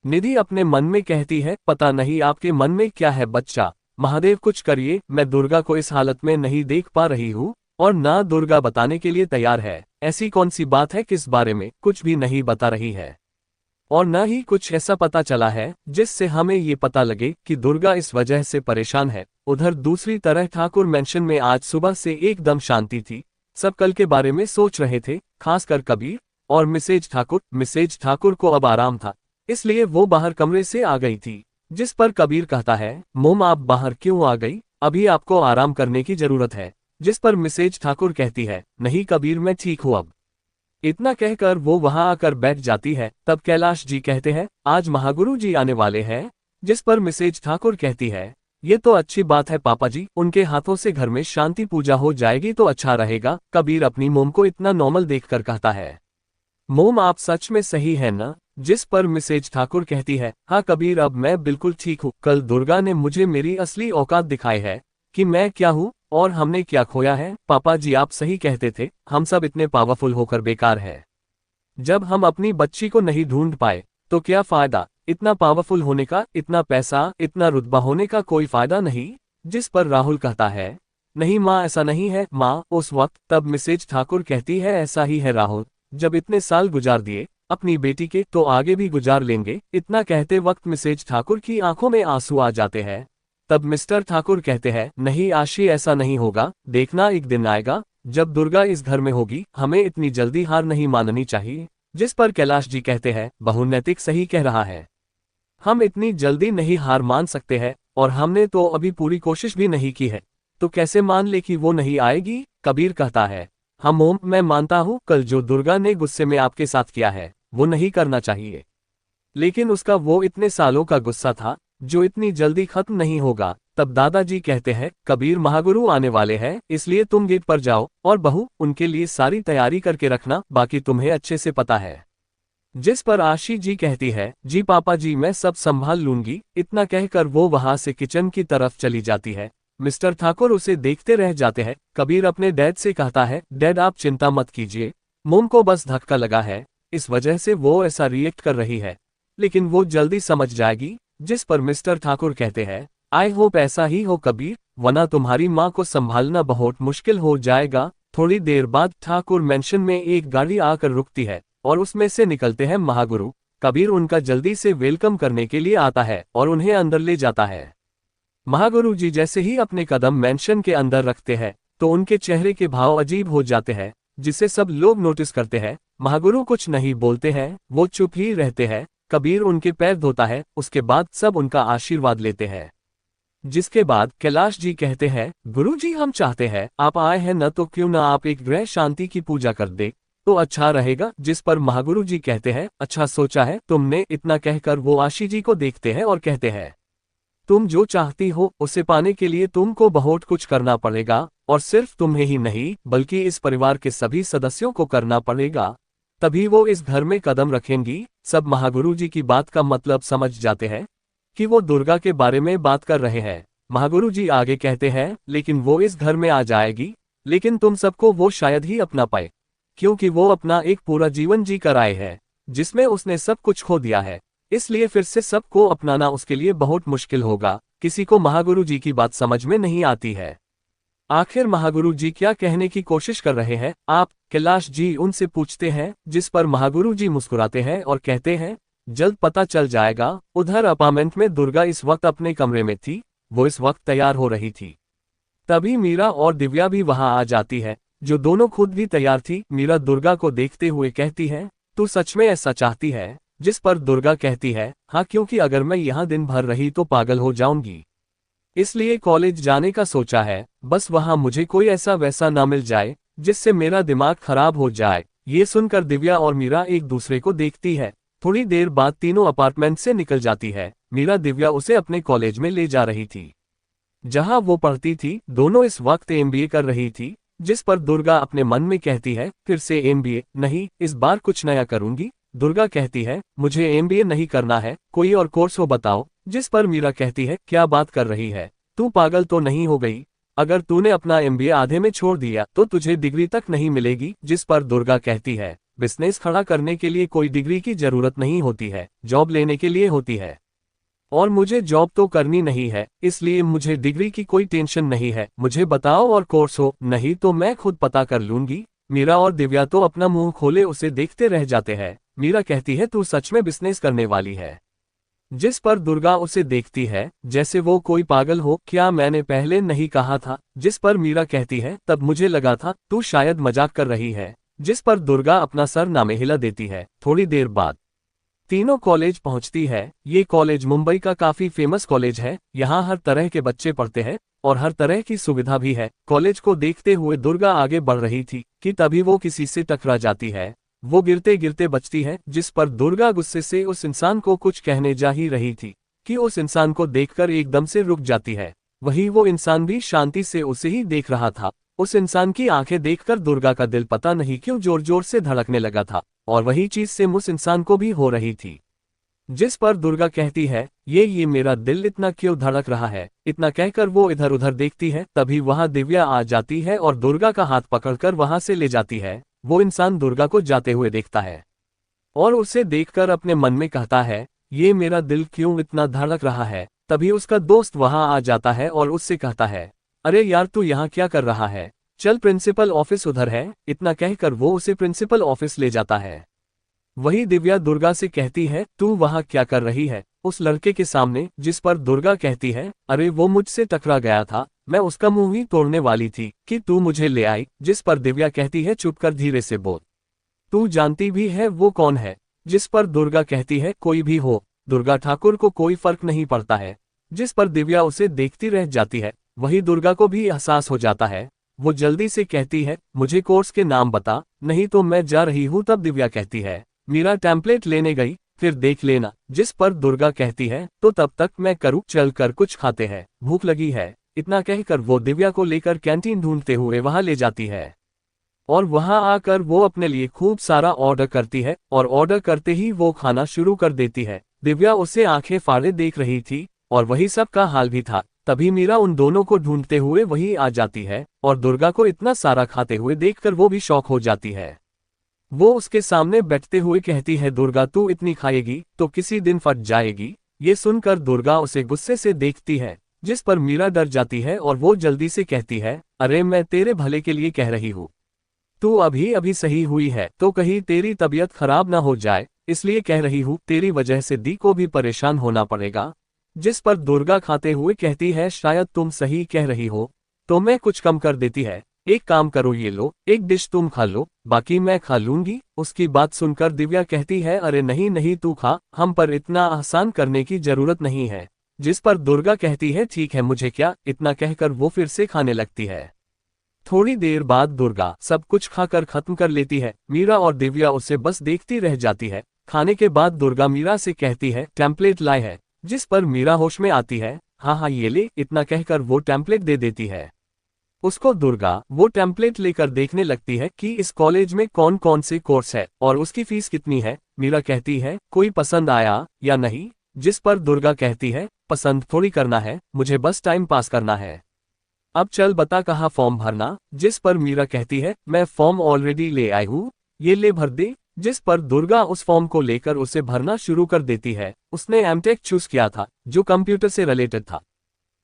Speaker 2: निधि अपने मन में कहती है, पता नहीं आपके मन में क्या है बच्चा, महादेव कुछ करिए, मैं दुर्गा को इस हालत में नहीं देख पा रही हूँ, और ना दुर्गा बताने के लिए तैयार है। ऐसी कौन सी बात है किस बारे में कुछ भी नहीं बता रही है, और न ही कुछ ऐसा पता चला है जिससे हमें ये पता लगे कि दुर्गा इस वजह से परेशान है। उधर दूसरी तरह ठाकुर मेंशन में आज सुबह से एकदम शांति थी। सब कल के बारे में सोच रहे थे, खासकर कबीर और मिसेज ठाकुर। मिसेज ठाकुर को अब आराम था, इसलिए वो बाहर कमरे से आ गई थी। जिस पर कबीर कहता है, मोम आप बाहर क्यों आ गई, अभी आपको आराम करने की जरूरत है। जिस पर मिसेज ठाकुर कहती है, नहीं कबीर मैं ठीक हूँ अब। इतना कहकर वो वहां आकर बैठ जाती है। तब कैलाश जी कहते हैं, आज महागुरु जी आने वाले हैं। जिस पर मिसेज ठाकुर कहती है, ये तो अच्छी बात है पापा जी, उनके हाथों से घर में शांति पूजा हो जाएगी तो अच्छा रहेगा। कबीर अपनी मोम को इतना नॉर्मल देखकर कहता है, मोम आप सच में सही है ना। जिस पर मिसेज ठाकुर कहती है, हाँ कबीर अब मैं बिल्कुल ठीक हूँ। कल दुर्गा ने मुझे मेरी असली औकात दिखाई है कि मैं क्या हूँ और हमने क्या खोया है। पापा जी आप सही कहते थे, हम सब इतने पावरफुल होकर बेकार है। जब हम अपनी बच्ची को नहीं ढूंढ पाए तो क्या फायदा इतना पावरफुल होने का, इतना पैसा, इतना रुतबा होने का कोई फायदा नहीं। जिस पर राहुल कहता है, नहीं माँ ऐसा नहीं है माँ उस वक्त। तब मिसेज ठाकुर कहती है, ऐसा ही है राहुल, जब इतने साल गुजार दिए अपनी बेटी के तो आगे भी गुजार लेंगे। इतना कहते वक्त मिसेज ठाकुर की आंखों में आंसू आ जाते हैं। तब मिस्टर ठाकुर कहते हैं, नहीं आशी ऐसा नहीं होगा, देखना एक दिन आएगा जब दुर्गा इस घर में होगी, हमें इतनी जल्दी हार नहीं माननी चाहिए। जिस पर कैलाश जी कहते हैं, बहु नैतिक सही कह रहा है, हम इतनी जल्दी नहीं हार मान सकते हैं, और हमने तो अभी पूरी कोशिश भी नहीं की है, तो कैसे मान ले कि वो नहीं आएगी। कबीर कहता है, हाँ मोम मैं मानता हूँ, कल जो दुर्गा ने गुस्से में आपके साथ किया है वो नहीं करना चाहिए, लेकिन उसका वो इतने सालों का गुस्सा था जो इतनी जल्दी खत्म नहीं होगा। तब दादाजी कहते हैं, कबीर महागुरु आने वाले हैं, इसलिए तुम गेट पर जाओ और बहू उनके लिए सारी तैयारी करके रखना, बाकी तुम्हें अच्छे से पता है। जिस पर आशी जी कहती है, जी पापा जी मैं सब संभाल लूंगी। इतना कहकर वो वहां से किचन की तरफ चली जाती है। मिस्टर ठाकुर उसे देखते रह जाते हैं। कबीर अपने डैड से कहता है, डैड आप चिंता मत कीजिए, मोम को बस धक्का लगा है, इस वजह से वो ऐसा रिएक्ट कर रही है, लेकिन वो जल्दी समझ जाएगी। जिस पर मिस्टर ठाकुर कहते हैं, आई होप ऐसा ही हो कबीर, वरना तुम्हारी माँ को संभालना बहुत मुश्किल हो जाएगा। थोड़ी देर बाद ठाकुर मेंशन में एक गाड़ी आकर रुकती है और उसमें से निकलते हैं महागुरु। कबीर उनका जल्दी से वेलकम करने के लिए आता है और उन्हें अंदर ले जाता है। महागुरु जी जैसे ही अपने कदम मेंशन के अंदर रखते हैं तो उनके चेहरे के भाव अजीब हो जाते हैं, जिसे सब लोग नोटिस करते हैं। महागुरु कुछ नहीं बोलते हैं, वो चुप ही रहते हैं। कबीर उनके पैर धोता है, उसके बाद सब उनका आशीर्वाद लेते हैं। जिसके बाद कैलाश जी कहते हैं, गुरुजी हम चाहते हैं आप आए हैं न तो क्यों ना आप एक ग्रह शांति की पूजा कर दे तो अच्छा रहेगा। जिस पर महागुरु जी कहते हैं, अच्छा सोचा है तुमने। इतना कहकर वो आशी जी को देखते हैं और कहते हैं, तुम जो चाहती हो उसे पाने के लिए तुमको बहुत कुछ करना पड़ेगा, और सिर्फ तुम्हें ही नहीं बल्कि इस परिवार के सभी सदस्यों को करना पड़ेगा, तभी वो इस घर में कदम रखेंगी। सब महागुरु जी की बात का मतलब समझ जाते हैं कि वो दुर्गा के बारे में बात कर रहे हैं। महागुरु जी आगे कहते हैं, लेकिन वो इस घर में आ जाएगी, लेकिन तुम सबको वो शायद ही अपना पाए, क्योंकि वो अपना एक पूरा जीवन जी कर आए हैं जिसमें उसने सब कुछ खो दिया है, इसलिए फिर से सबको अपनाना उसके लिए बहुत मुश्किल होगा। किसी को महागुरु जी की बात समझ में नहीं आती है। आखिर महागुरु जी क्या कहने की कोशिश कर रहे हैं आप, कैलाश जी उनसे पूछते हैं। जिस पर महागुरु जी मुस्कुराते हैं और कहते हैं, जल्द पता चल जाएगा। उधर अपार्टमेंट में दुर्गा इस वक्त अपने कमरे में थी, वो इस वक्त तैयार हो रही थी। तभी मीरा और दिव्या भी वहां आ जाती है, जो दोनों खुद भी तैयार थी। मीरा दुर्गा को देखते हुए कहती है, तू सच में ऐसा चाहती है? जिस पर दुर्गा कहती है, हाँ क्योंकि अगर मैं यहाँ दिन भर रही तो पागल हो जाऊंगी, इसलिए कॉलेज जाने का सोचा है। बस वहां मुझे कोई ऐसा वैसा ना मिल जाए जिससे मेरा दिमाग खराब हो जाए। ये सुनकर दिव्या और मीरा एक दूसरे को देखती है। थोड़ी देर बाद तीनों अपार्टमेंट से निकल जाती है। मीरा दिव्या उसे अपने कॉलेज में ले जा रही थी जहां वो पढ़ती थी। दोनों इस वक्त एमबीए कर रही थी। जिस पर दुर्गा अपने मन में कहती है, फिर से एमबीए? नहीं, इस बार कुछ नया करूंगी। दुर्गा कहती है, मुझे एमबीए नहीं करना है, कोई और कोर्स हो बताओ। जिस पर मीरा कहती है, क्या बात कर रही है, तू पागल तो नहीं हो गई? अगर तूने अपना एमबीए आधे में छोड़ दिया तो तुझे डिग्री तक नहीं मिलेगी। जिस पर दुर्गा कहती है, बिजनेस खड़ा करने के लिए कोई डिग्री की जरूरत नहीं होती है, जॉब लेने के लिए होती है। और मुझे जॉब तो करनी नहीं है, इसलिए मुझे डिग्री की कोई टेंशन नहीं है। मुझे बताओ और कोर्स हो, नहीं तो मैं खुद पता कर लूंगी। मीरा और दिव्या तो अपना मुंह खोले उसे देखते रह जाते हैं। मीरा कहती है, तू सच में बिजनेस करने वाली है? जिस पर दुर्गा उसे देखती है जैसे वो कोई पागल हो। क्या मैंने पहले नहीं कहा था? जिस पर मीरा कहती है, तब मुझे लगा था तू शायद मजाक कर रही है। जिस पर दुर्गा अपना सर ना में हिला देती है। थोड़ी देर बाद तीनों कॉलेज पहुंचती है। ये कॉलेज मुंबई का काफी फेमस कॉलेज है। यहाँ हर तरह के बच्चे पढ़ते हैं और हर तरह की सुविधा भी है। कॉलेज को देखते हुए दुर्गा आगे बढ़ रही थी कि तभी वो किसी से टकरा जाती है। वो गिरते गिरते बचती है, जिस पर दुर्गा गुस्से से उस इंसान को कुछ कहने जा ही रही थी कि उस इंसान को देखकर एकदम से रुक जाती है। वही वो इंसान भी शांति से उसे ही देख रहा था। उस इंसान की आंखें देखकर दुर्गा का दिल पता नहीं क्यों जोर जोर से धड़कने लगा था और वही चीज सेम उस इंसान को भी हो रही थी। जिस पर दुर्गा कहती है, ये मेरा दिल इतना क्यों धड़क रहा है? इतना कहकर वो इधर उधर देखती है, तभी वहां दिव्या आ जाती है और दुर्गा का हाथ पकड़कर वहां से ले जाती है। वो इंसान दुर्गा को जाते हुए देखता है और उसे देखकर अपने मन में कहता है, ये मेरा दिल क्यों इतना धड़क रहा है? तभी उसका दोस्त वहां आ जाता है और उससे कहता है, अरे यार, तू यहाँ क्या कर रहा है? चल, प्रिंसिपल ऑफिस उधर है। इतना कहकर वो उसे प्रिंसिपल ऑफिस ले जाता है। वही दिव्या दुर्गा से कहती है, तू वहां क्या कर रही है उस लड़के के सामने? जिस पर दुर्गा कहती है, अरे वो मुझसे टकरा गया था, मैं उसका मुंह ही तोड़ने वाली थी कि तू मुझे ले आई। जिस पर दिव्या कहती है, चुप कर, धीरे से बोल, तू जानती भी है वो कौन है? जिस पर दुर्गा कहती है, कोई भी हो, दुर्गा ठाकुर को कोई फर्क नहीं पड़ता है। जिस पर दिव्या उसे देखती रह जाती है। वही दुर्गा को भी एहसास हो जाता है। वो जल्दी से कहती है, मुझे कोर्स के नाम बता, नहीं तो मैं जा रही हूँ। तब दिव्या कहती है, मीरा टेम्पलेट लेने गई, फिर देख लेना। जिस पर दुर्गा कहती है, तो तब तक मैं करूँ, चल कर कुछ खाते हैं, भूख लगी है। इतना कहकर वो दिव्या को लेकर कैंटीन ढूंढते हुए वहां ले जाती है और वहां आकर वो अपने लिए खूब सारा ऑर्डर करती है और ऑर्डर करते ही वो खाना शुरू कर देती है। दिव्या उसे आंखें फाड़े देख रही थी और वही सब का हाल भी था। तभी मीरा उन दोनों को ढूंढते हुए वहीं आ जाती है और दुर्गा को इतना सारा खाते हुए देखकर वो भी शॉक हो जाती है। वो उसके सामने बैठते हुए कहती है, दुर्गा, तू इतनी खाएगी तो किसी दिन फट जाएगी। ये सुनकर दुर्गा उसे गुस्से से देखती है। जिस पर मीरा डर जाती है और वो जल्दी से कहती है, अरे मैं तेरे भले के लिए कह रही हूँ, तू अभी अभी सही हुई है तो कहीं तेरी तबीयत खराब ना हो जाए, इसलिए कह रही हूँ, तेरी वजह से दी को भी परेशान होना पड़ेगा। जिस पर दुर्गा खाते हुए कहती है, शायद तुम सही कह रही हो, तो मैं कुछ कम कर देती है। एक काम करो, ये लो, एक डिश तुम खा लो, बाकी मैं खा लूंगी। उसकी बात सुनकर दिव्या कहती है, अरे नहीं नहीं, तू खा, हम पर इतना आसान करने की जरूरत नहीं है। जिस पर दुर्गा कहती है, ठीक है, मुझे क्या। इतना कहकर वो फिर से खाने लगती है। थोड़ी देर बाद दुर्गा सब कुछ खाकर खत्म कर लेती है। मीरा और दिव्या उसे बस देखती रह जाती है। खाने के बाद दुर्गा मीरा से कहती है, टेम्पलेट लाए है? जिस पर मीरा होश में आती है, हाँ हाँ ये ले। इतना कहकर वो टेम्पलेट दे देती है उसको। दुर्गा वो टेम्पलेट लेकर देखने लगती है कि इस कॉलेज में कौन कौन से कोर्स है और उसकी फीस कितनी है। मीरा कहती है, कोई पसंद आया या नहीं? जिस पर दुर्गा कहती है, पसंद थोड़ी करना है, मुझे बस टाइम पास करना है। अब चल बता, कहाँ फॉर्म भरना? जिस पर मीरा कहती है, मैं फॉर्म ऑलरेडी ले आई हूँ, ये ले भर दे। जिस पर दुर्गा उस फॉर्म को लेकर उसे भरना शुरू कर देती है। उसने एमटेक चूज किया था जो कंप्यूटर से रिलेटेड था,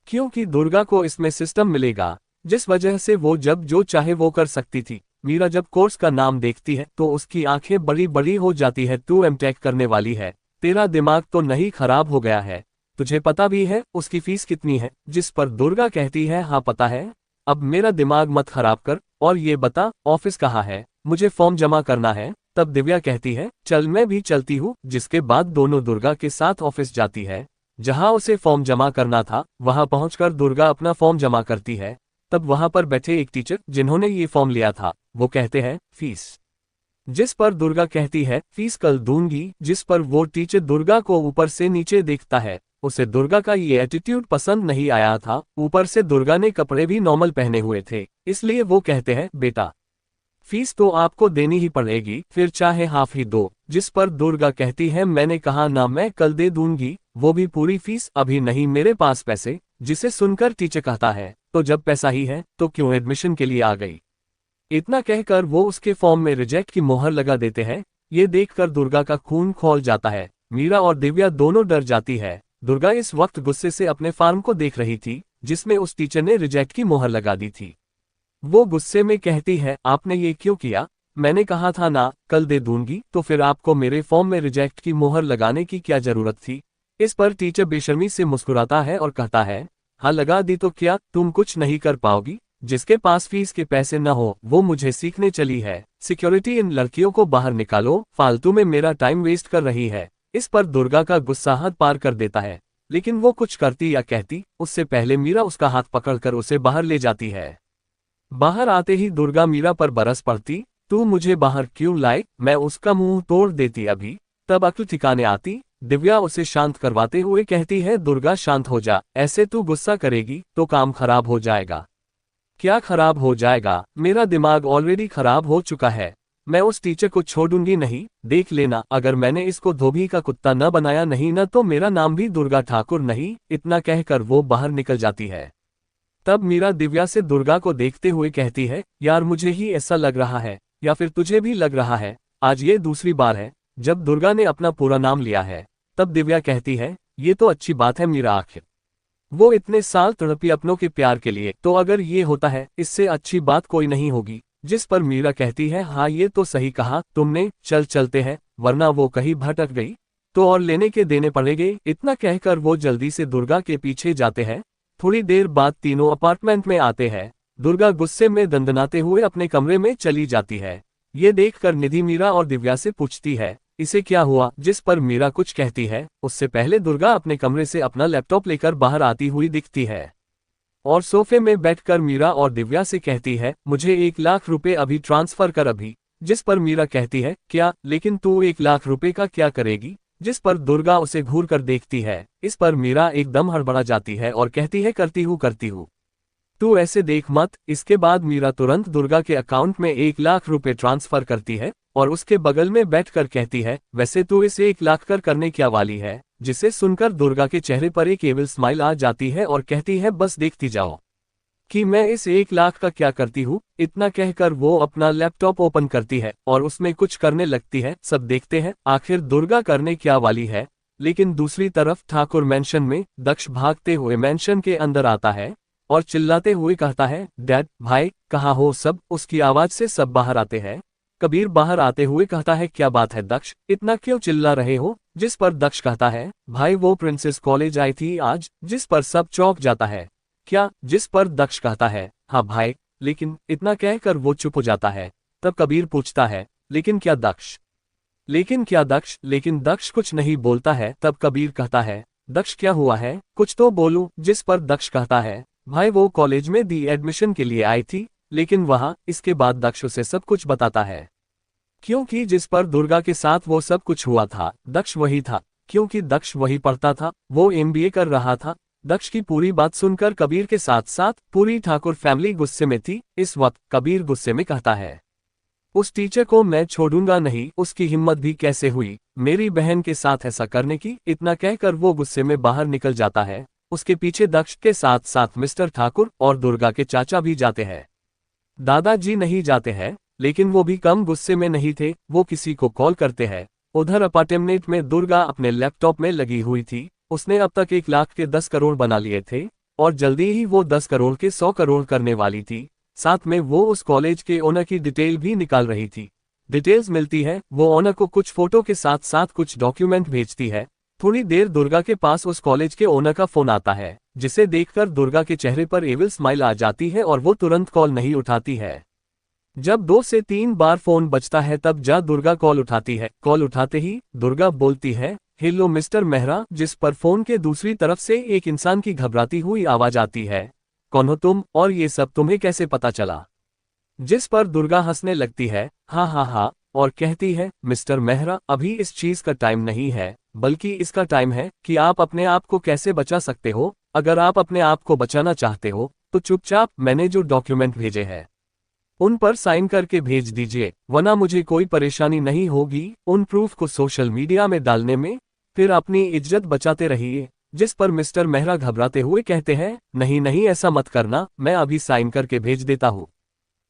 Speaker 2: क्योंकि दुर्गा को इसमें सिस्टम मिलेगा, जिस वजह से वो जब जो चाहे वो कर सकती थी। मीरा जब कोर्स का नाम देखती है तो उसकी आंखें बड़ी बड़ी हो जाती है। तू एमटेक करने वाली है? तेरा दिमाग तो नहीं खराब हो गया है? तुझे पता भी है उसकी फीस कितनी है? जिस पर दुर्गा कहती है, हाँ पता है। अब मेरा दिमाग मत खराब कर और ये बता, ऑफिस कहाँ है? मुझे फॉर्म जमा करना है। तब दिव्या कहती है, चल मैं भी चलती हूँ। जिसके बाद दोनों दुर्गा के साथ ऑफिस जाती है जहाँ उसे फॉर्म जमा करना था। वहां पहुंचकर दुर्गा अपना फॉर्म जमा करती है। तब वहां पर बैठे एक टीचर जिन्होंने ये फॉर्म लिया था, वो कहते हैं, फीस? जिस पर दुर्गा कहती है, फीस कल दूंगी। जिस पर वो टीचर दुर्गा को ऊपर से नीचे देखता है। उसे दुर्गा का ये एटीट्यूड पसंद नहीं आया था। ऊपर से दुर्गा ने कपड़े भी नॉर्मल पहने हुए थे, इसलिए वो कहते हैं, बेटा फीस तो आपको देनी ही पड़ेगी, फिर चाहे हाफ ही दो। जिस पर दुर्गा कहती है, मैंने कहा ना, मैं कल दे दूंगी, वो भी पूरी फीस। अभी नहीं मेरे पास पैसे। जिसे सुनकर टीचर कहता है, तो जब पैसा ही है तो क्यों एडमिशन के लिए आ गई? इतना कहकर वो उसके फॉर्म में रिजेक्ट की मोहर लगा देते हैं। ये देखकर दुर्गा का खून खौल जाता है। मीरा और दिव्या दोनों डर जाती है। दुर्गा इस वक्त गुस्से से अपने फार्म को देख रही थी, जिसमें उस टीचर ने रिजेक्ट की मोहर लगा दी थी। वो गुस्से में कहती है, आपने ये क्यों किया? मैंने कहा था ना, कल दे दूंगी, तो फिर आपको मेरे फॉर्म में रिजेक्ट की मोहर लगाने की क्या जरूरत थी? इस पर टीचर बेशर्मी से मुस्कुराता है और कहता है, हाँ लगा दी तो क्या तुम कुछ नहीं कर पाओगी? जिसके पास फीस के पैसे न हो वो मुझे सीखने चली है। सिक्योरिटी, इन लड़कियों को बाहर निकालो, फालतू में मेरा टाइम वेस्ट कर रही है। इस पर दुर्गा का गुस्सा हद पार कर देता है, लेकिन वो कुछ करती या कहती उससे पहले मीरा उसका हाथ पकड़कर उसे बाहर ले जाती है। बाहर आते ही दुर्गा मीरा पर बरस पड़ती, तू मुझे बाहर क्यों लाई? मैं उसका मुंह तोड़ देती अभी। तब अक्ल ठिकाने आती, दिव्या उसे शांत करवाते हुए कहती है, दुर्गा शांत हो जा, ऐसे तू गुस्सा करेगी तो काम खराब हो जाएगा। क्या खराब हो जाएगा? मेरा दिमाग ऑलरेडी खराब हो चुका है। मैं उस टीचर को छोड़ूंगी नहीं, देख लेना, अगर मैंने इसको धोबी का कुत्ता न बनाया नहीं न तो मेरा नाम भी दुर्गा ठाकुर नहीं। इतना कहकर वो बाहर निकल जाती है। तब मीरा दिव्या से दुर्गा को देखते हुए कहती है, यार मुझे ही ऐसा लग रहा है, या फिर तुझे भी लग रहा है? आज ये दूसरी बार है जब दुर्गा ने अपना पूरा नाम लिया है। तब दिव्या कहती है, ये तो अच्छी बात है मीरा, आखिर वो इतने साल तड़पी अपनों के प्यार के लिए, तो अगर ये होता है इससे अच्छी बात कोई नहीं होगी। जिस पर मीरा कहती है, हाँ ये तो सही कहा तुमने, चल चलते हैं, वरना वो कहीं भटक गई तो और लेने के देने पड़ेंगे। इतना कहकर वो जल्दी से दुर्गा के पीछे जाते हैं। थोड़ी देर बाद तीनों अपार्टमेंट में आते हैं। दुर्गा गुस्से में दंदनाते हुए अपने कमरे में चली जाती है। ये देखकर निधि मीरा और दिव्या से पूछती है, इसे क्या हुआ? जिस पर मीरा कुछ कहती है, उससे पहले दुर्गा अपने कमरे से अपना लैपटॉप लेकर बाहर आती हुई दिखती है और सोफे में बैठकर मीरा और दिव्या से कहती है, मुझे 1 लाख रुपए अभी ट्रांसफर कर अभी। जिस पर मीरा कहती है, क्या? लेकिन तू 1 लाख रुपए का क्या करेगी? जिस पर दुर्गा उसे घूर कर देखती है। इस पर मीरा एकदम हड़बड़ा जाती है और कहती है, करती हूँ, तू ऐसे देख मत। इसके बाद मीरा तुरंत दुर्गा के अकाउंट में 1 लाख रुपए ट्रांसफर करती है और उसके बगल में बैठकर कहती है, वैसे तू इसे 1 लाख करने क्या वाली है? जिसे सुनकर दुर्गा के चेहरे पर एक एविल स्माइल आ जाती है और कहती है, बस देखती जाओ कि मैं इस 1 लाख का क्या करती हूँ। इतना कहकर वो अपना लैपटॉप ओपन करती है और उसमें कुछ करने लगती है। सब देखते हैं आखिर दुर्गा करने क्या वाली है। लेकिन दूसरी तरफ ठाकुर मैंशन में दक्ष भागते हुए मैंशन के अंदर आता है और चिल्लाते हुए कहता है, डैड भाई कहाँ हो सब? उसकी आवाज से सब बाहर आते हैं। कबीर बाहर आते हुए कहता है, क्या बात है दक्ष, इतना क्यों चिल्ला रहे हो? जिस पर दक्ष कहता है, भाई वो प्रिंसेस कॉलेज आई थी आज। जिस पर सब चौंक जाता है। क्या? जिस पर दक्ष कहता है, हाँ भाई, लेकिन इतना कहकर वो चुप हो जाता है। तब कबीर पूछता है, लेकिन क्या दक्ष? लेकिन दक्ष कुछ नहीं बोलता है। तब कबीर कहता है, दक्ष क्या हुआ है, कुछ तो बोलूं। जिस पर दक्ष कहता है, भाई वो कॉलेज में दी एडमिशन के लिए आई थी, लेकिन वहां। इसके बाद दक्ष उसे सब कुछ बताता है, क्योंकि जिस पर दुर्गा के साथ वो सब कुछ हुआ था दक्ष वही था, क्योंकि दक्ष वही पढ़ता था, वो MBA कर रहा था। दक्ष की पूरी बात सुनकर कबीर के साथ साथ पूरी ठाकुर फैमिली गुस्से में थी। इस वक्त कबीर गुस्से में कहता है, उस टीचर को मैं छोड़ूंगा नहीं, उसकी हिम्मत भी कैसे हुई मेरी बहन के साथ ऐसा करने की। इतना कहकर वो गुस्से में बाहर निकल जाता है। उसके पीछे दक्ष के साथ साथ मिस्टर ठाकुर और दुर्गा के चाचा भी जाते हैं। दादाजी नहीं जाते हैं, लेकिन वो भी कम गुस्से में नहीं थे। वो किसी को कॉल करते हैं। उधर अपार्टमेंट में दुर्गा अपने लैपटॉप में लगी हुई थी। उसने अब तक 1 लाख के 10 करोड़ बना लिए थे और जल्दी ही वो 10 करोड़ के 100 करोड़ करने वाली थी। साथ में वो उस कॉलेज के ओनर की डिटेल भी निकाल रही थी। डिटेल्स मिलती है, वो ओनर को कुछ फोटो के साथ साथ कुछ डॉक्यूमेंट भेजती है। थोड़ी देर दुर्गा के पास उस कॉलेज के ओनर का फोन आता है, जिसे देखकर दुर्गा के चेहरे पर एविल स्माइल आ जाती है और वो तुरंत कॉल नहीं उठाती है। जब 2 से 3 बार फोन बजता है तब दुर्गा कॉल उठाती है। कॉल उठाते ही दुर्गा बोलती है, हेलो मिस्टर मेहरा। जिस पर फोन के दूसरी तरफ से एक इंसान की घबराती हुई आवाज आती है, कौन हो तुम और ये सब तुम्हें कैसे पता चला? जिस पर दुर्गा हंसने लगती है, हाँ, और कहती है, मिस्टर मेहरा अभी इस चीज का टाइम नहीं है, बल्कि इसका टाइम है कि आप अपने आप को कैसे बचा सकते हो। अगर आप अपने आप को बचाना चाहते हो तो चुपचाप मैंने जो डॉक्यूमेंट भेजे हैं उन पर साइन करके भेज दीजिए, वरना मुझे कोई परेशानी नहीं होगी उन प्रूफ को सोशल मीडिया में डालने में। फिर अपनी इज्जत बचाते रहिए। जिस पर मिस्टर मेहरा घबराते हुए कहते हैं, नहीं ऐसा मत करना, मैं अभी साइन करके भेज देता हूँ।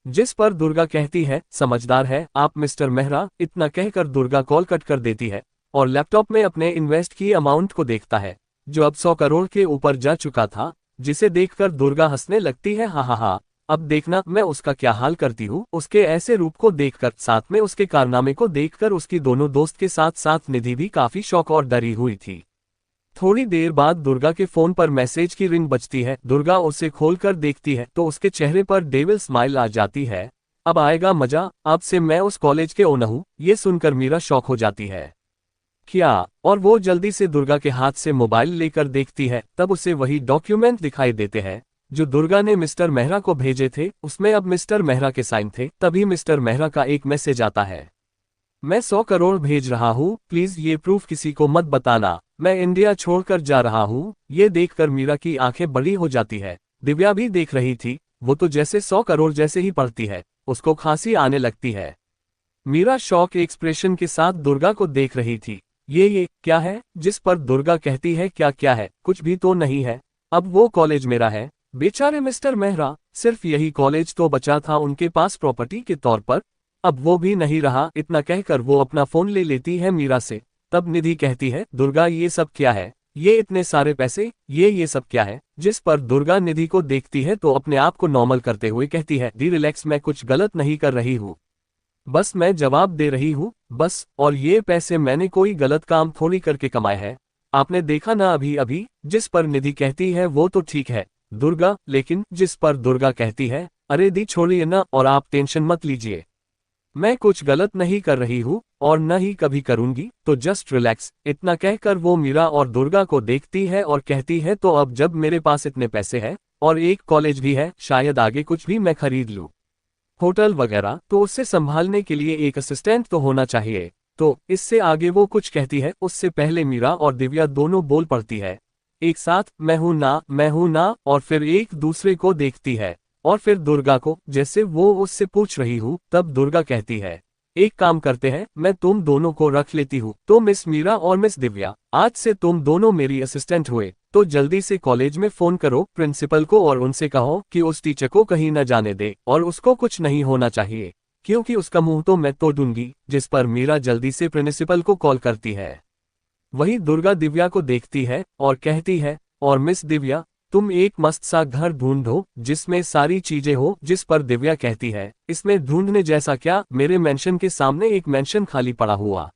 Speaker 2: जिस पर दुर्गा कहती है, समझदार है आप मिस्टर मेहरा। इतना कहकर दुर्गा कॉल कट कर देती है और लैपटॉप में अपने इन्वेस्ट की अमाउंट को देखता है। जो अब 100 करोड़ के ऊपर जा चुका था, जिसे देखकर दुर्गा हंसने लगती है। हा, अब देखना मैं उसका क्या हाल करती हूँ। उसके ऐसे रूप को देखकर, साथ में उसके कारनामे को देखकर उसकी दोनों दोस्त के साथ साथ निधि भी काफी शौक और डरी हुई थी। थोड़ी देर बाद दुर्गा के फोन पर मैसेज की रिंग बजती है। दुर्गा उसे खोलकर देखती है तो उसके चेहरे पर डेविल स्माइल आ जाती है। अब आएगा मजा, अब से मैं उस कॉलेज के ओनर हूँ। ये सुनकर मीरा शॉक हो जाती है। क्या? और वो जल्दी से दुर्गा के हाथ से मोबाइल लेकर देखती है, तब उसे वही डॉक्यूमेंट दिखाई देते हैं जो दुर्गा ने मिस्टर मेहरा को भेजे थे। उसमें अब मिस्टर मेहरा के साइन थे। तभी मिस्टर मेहरा का एक मैसेज आता है, मैं 100 करोड़ भेज रहा हूँ, प्लीज ये प्रूफ किसी को मत बताना, मैं इंडिया छोड़कर जा रहा हूँ। ये देखकर मीरा की आंखें बड़ी हो जाती है। दिव्या भी देख रही थी। वो तो जैसे 100 करोड़ जैसे ही पढ़ती है, उसको खांसी आने लगती है। मीरा शॉक एक्सप्रेशन के साथ दुर्गा को देख रही थी। ये क्या है? जिस पर दुर्गा कहती है, क्या है, कुछ भी तो नहीं है। अब वो कॉलेज मेरा है। बेचारे मिस्टर मेहरा, सिर्फ यही कॉलेज तो बचा था उनके पास प्रॉपर्टी के तौर पर, अब वो भी नहीं रहा। इतना कहकर वो अपना फोन ले लेती है मीरा से। तब निधि कहती है, दुर्गा ये सब क्या है? ये इतने सारे पैसे, ये सब क्या है? जिस पर दुर्गा निधि को देखती है तो अपने आप को नॉर्मल करते हुए कहती है, दी रिलैक्स, मैं कुछ गलत नहीं कर रही हूँ, बस मैं जवाब दे रही हूँ बस। और ये पैसे मैंने कोई गलत काम थोड़ी करके कमाए हैं, आपने देखा ना अभी अभी। जिस पर निधि कहती है, वो तो ठीक है दुर्गा, लेकिन। जिस पर दुर्गा कहती है, अरे दी छोड़िए ना, और आप टेंशन मत लीजिए, मैं कुछ गलत नहीं कर रही हूँ और न ही कभी करूंगी, तो जस्ट रिलैक्स। इतना कहकर वो मीरा और दुर्गा को देखती है और कहती है, तो अब जब मेरे पास इतने पैसे हैं और एक कॉलेज भी है, शायद आगे कुछ भी मैं खरीद लूँ, होटल वगैरह, तो उससे संभालने के लिए एक असिस्टेंट तो होना चाहिए। तो इससे आगे वो कुछ कहती है, उससे पहले मीरा और दिव्या दोनों बोल पड़ती है एक साथ, मैं हूं ना, और फिर एक दूसरे को देखती है और फिर दुर्गा को, जैसे वो उससे पूछ रही हूँ। तब दुर्गा कहती है, एक काम करते हैं, मैं तुम दोनों को रख लेती हूँ, तो मिस मीरा और मिस दिव्या, आज से तुम दोनों मेरी असिस्टेंट हुए। तो जल्दी से कॉलेज में फोन करो प्रिंसिपल को और उनसे कहो कि उस टीचर को कहीं न जाने दे और उसको कुछ नहीं होना चाहिए, क्योंकि उसका मुंह तो मैं तोड़ दूंगी। जिस पर मीरा जल्दी से प्रिंसिपल को कॉल करती है। वही दुर्गा दिव्या को देखती है और कहती है, और मिस दिव्या, तुम एक मस्त सा घर ढूंढो जिसमें सारी चीजें हो। जिस पर दिव्या कहती है, इसमें ढूंढने जैसा क्या, मेरे मेंशन के सामने एक मेंशन खाली पड़ा हुआ,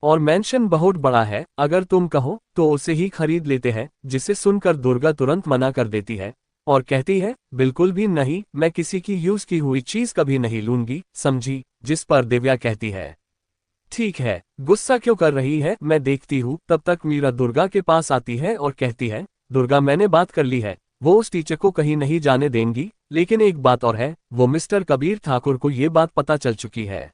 Speaker 2: और मेंशन बहुत बड़ा है, अगर तुम कहो तो उसे ही खरीद लेते हैं। जिसे सुनकर दुर्गा तुरंत मना कर देती है और कहती है, बिल्कुल भी नहीं, मैं किसी की यूज की हुई चीज कभी नहीं लूंगी, समझी? जिस पर दिव्या कहती है, ठीक है, गुस्सा क्यों कर रही है, मैं देखती हूँ। तब तक मीरा दुर्गा के पास आती है और कहती है, दुर्गा मैंने बात कर ली है, वो उस टीचर को कहीं नहीं जाने देंगी, लेकिन एक बात और है, वो मिस्टर कबीर ठाकुर को ये बात पता चल चुकी है,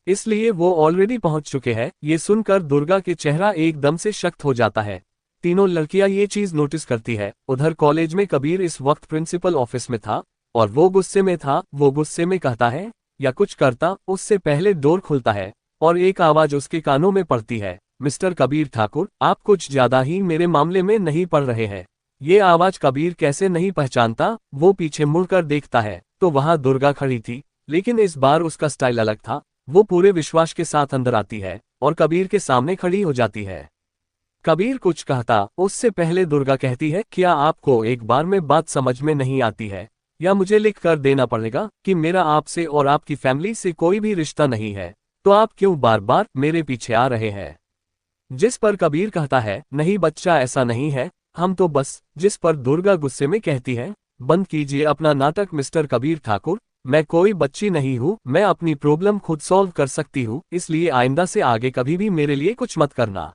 Speaker 2: इसलिए वो ऑलरेडी पहुंच चुके हैं। ये सुनकर दुर्गा के चेहरा एकदम से सख्त हो जाता है। तीनों लड़कियां ये चीज नोटिस करती है। उधर कॉलेज में कबीर इस वक्त प्रिंसिपल ऑफिस में था और वो गुस्से में था। वो गुस्से में कहता है या कुछ करता, उससे पहले डोर खुलता है और एक आवाज उसके कानों में पड़ती है, मिस्टर कबीर ठाकुर, आप कुछ ज्यादा ही मेरे मामले में नहीं पड़ रहे हैं। ये आवाज कबीर कैसे नहीं पहचानता। वो पीछे मुड़कर देखता है तो वहां दुर्गा खड़ी थी, लेकिन इस बार उसका स्टाइल अलग था। वो पूरे विश्वास के साथ अंदर आती है और कबीर के सामने खड़ी हो जाती है। कबीर कुछ कहता उससे पहले दुर्गा कहती है, क्या आपको एक बार में बात समझ में नहीं आती है, या मुझे लिख कर देना पड़ेगा कि मेरा आपसे और आपकी फैमिली से कोई भी रिश्ता नहीं है, तो आप क्यों बार बार मेरे पीछे आ रहे हैं? जिस पर कबीर कहता है, नहीं बच्चा, ऐसा नहीं है, हम तो बस। जिस पर दुर्गा गुस्से में कहती है, बंद कीजिए अपना नाटक मिस्टर कबीर ठाकुर, मैं कोई बच्ची नहीं हूँ, मैं अपनी प्रॉब्लम खुद सॉल्व कर सकती हूँ, इसलिए आइंदा से आगे कभी भी मेरे लिए कुछ मत करना।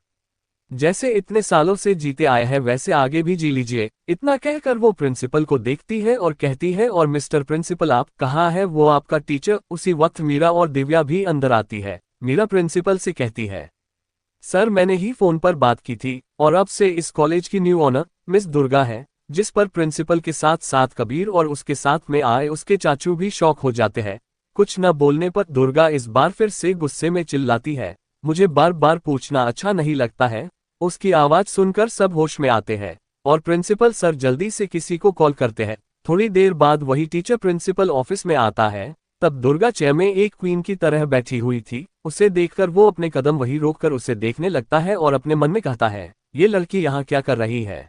Speaker 2: जैसे इतने सालों से जीते आए हैं वैसे आगे भी जी लीजिए। इतना कहकर वो प्रिंसिपल को देखती है और कहती है, और मिस्टर प्रिंसिपल आप कहाँ है वो आपका टीचर? उसी वक्त मीरा और दिव्या भी अंदर आती है। मीरा प्रिंसिपल से कहती है, सर मैंने ही फोन पर बात की थी और अब से इस कॉलेज की न्यू ऑनर मिस दुर्गा है। जिस पर प्रिंसिपल के साथ साथ कबीर और उसके साथ में आए उसके चाचू भी शॉक हो जाते हैं। कुछ न बोलने पर दुर्गा इस बार फिर से गुस्से में चिल्लाती है, मुझे बार बार पूछना अच्छा नहीं लगता है। उसकी आवाज सुनकर सब होश में आते हैं और प्रिंसिपल सर जल्दी से किसी को कॉल करते हैं। थोड़ी देर बाद वही टीचर प्रिंसिपल ऑफिस में आता है। तब दुर्गा चेयर में एक क्वीन की तरह बैठी हुई थी। उसे देखकर वो अपने कदम वही रोककर उसे देखने लगता है और अपने मन में कहता है, ये लड़की यहाँ क्या कर रही है?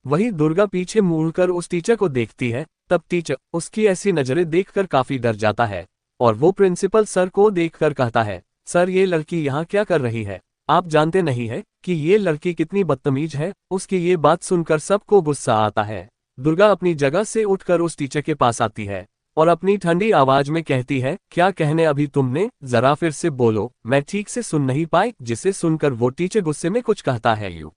Speaker 2: वही दुर्गा पीछे मुड़कर उस टीचर को देखती है। तब टीचर उसकी ऐसी नजरें देखकर काफी डर जाता है और वो प्रिंसिपल सर को देखकर कहता है, सर ये लड़की यहाँ क्या कर रही है? आप जानते नहीं है कि ये लड़की कितनी बदतमीज है? उसकी ये बात सुनकर सबको गुस्सा आता है। दुर्गा अपनी जगह से उठकर उस टीचर के पास आती है और अपनी ठंडी आवाज में कहती है, क्या कहने अभी तुमने? जरा फिर से बोलो, मैं ठीक से सुन नहीं पाई। जिसे सुनकर वो टीचर गुस्से में कुछ कहता है यूं,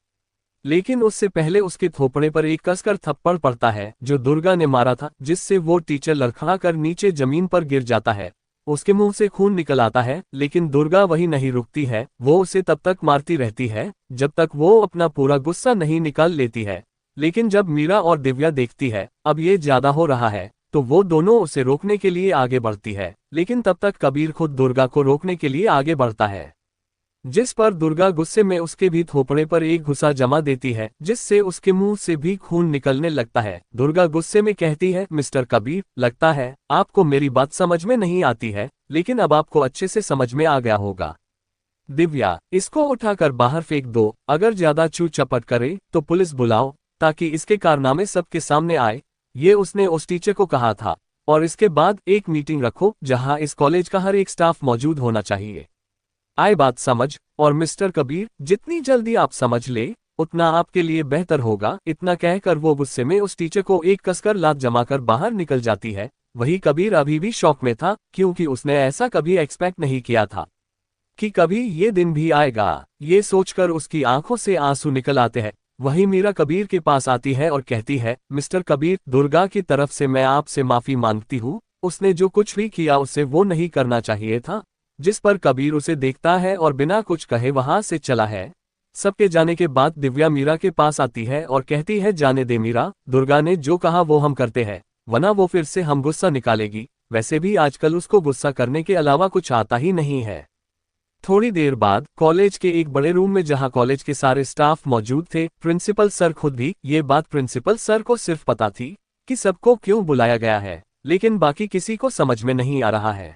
Speaker 2: लेकिन उससे पहले उसके थोपड़े पर एक कसकर थप्पड़ पड़ता है जो दुर्गा ने मारा था, जिससे वो टीचर लड़खड़ा कर नीचे जमीन पर गिर जाता है। उसके मुंह से खून निकल आता है, लेकिन दुर्गा वही नहीं रुकती है। वो उसे तब तक मारती रहती है जब तक वो अपना पूरा गुस्सा नहीं निकाल लेती है। लेकिन जब मीरा और दिव्या देखती है अब ये ज्यादा हो रहा है, तो वो दोनों उसे रोकने के लिए आगे बढ़ती है, लेकिन तब तक कबीर खुद दुर्गा को रोकने के लिए आगे बढ़ता है, जिस पर दुर्गा गुस्से में उसके भी थोपड़े पर एक घुसा जमा देती है, जिससे उसके मुंह से भी खून निकलने लगता है। दुर्गा गुस्से में कहती है, मिस्टर कबीर, लगता है आपको मेरी बात समझ में नहीं आती है, लेकिन अब आपको अच्छे से समझ में आ गया होगा। दिव्या, इसको उठाकर बाहर फेंक दो। अगर ज्यादा चू चपट करे तो पुलिस बुलाओ, ताकि इसके कारनामे सबके सामने आए। ये उसने उस टीचर को कहा था। और इसके बाद एक मीटिंग रखो जहां इस कॉलेज का हर एक स्टाफ मौजूद होना चाहिए। आए बात समझ? और मिस्टर कबीर, जितनी जल्दी आप समझ ले उतना आपके लिए बेहतर होगा। इतना कहकर वो गुस्से में उस टीचर को एक कसकर लात जमाकर बाहर निकल जाती है। वही कबीर अभी भी शॉक में था, क्योंकि उसने ऐसा कभी एक्सपेक्ट नहीं किया था कि कभी ये दिन भी आएगा। ये सोचकर उसकी आंखों से आंसू निकल आते हैं। वही मीरा कबीर के पास आती है और कहती है, मिस्टर कबीर, दुर्गा की तरफ से मैं आपसे माफी मांगती हूँ। उसने जो कुछ भी किया उसे वो नहीं करना चाहिए था। जिस पर कबीर उसे देखता है और बिना कुछ कहे वहां से चला है। सबके जाने के बाद दिव्या मीरा के पास आती है और कहती है, जाने दे मीरा, दुर्गा ने जो कहा वो हम करते हैं, वरना वो फिर से हम गुस्सा निकालेगी। वैसे भी आजकल उसको गुस्सा करने के अलावा कुछ आता ही नहीं है। थोड़ी देर बाद कॉलेज के एक बड़े रूम में, जहां कॉलेज के सारे स्टाफ मौजूद थे, प्रिंसिपल सर खुद भी। ये बात प्रिंसिपल सर को सिर्फ पता थी कि सबको क्यों बुलाया गया है, लेकिन बाकी किसी को समझ में नहीं आ रहा है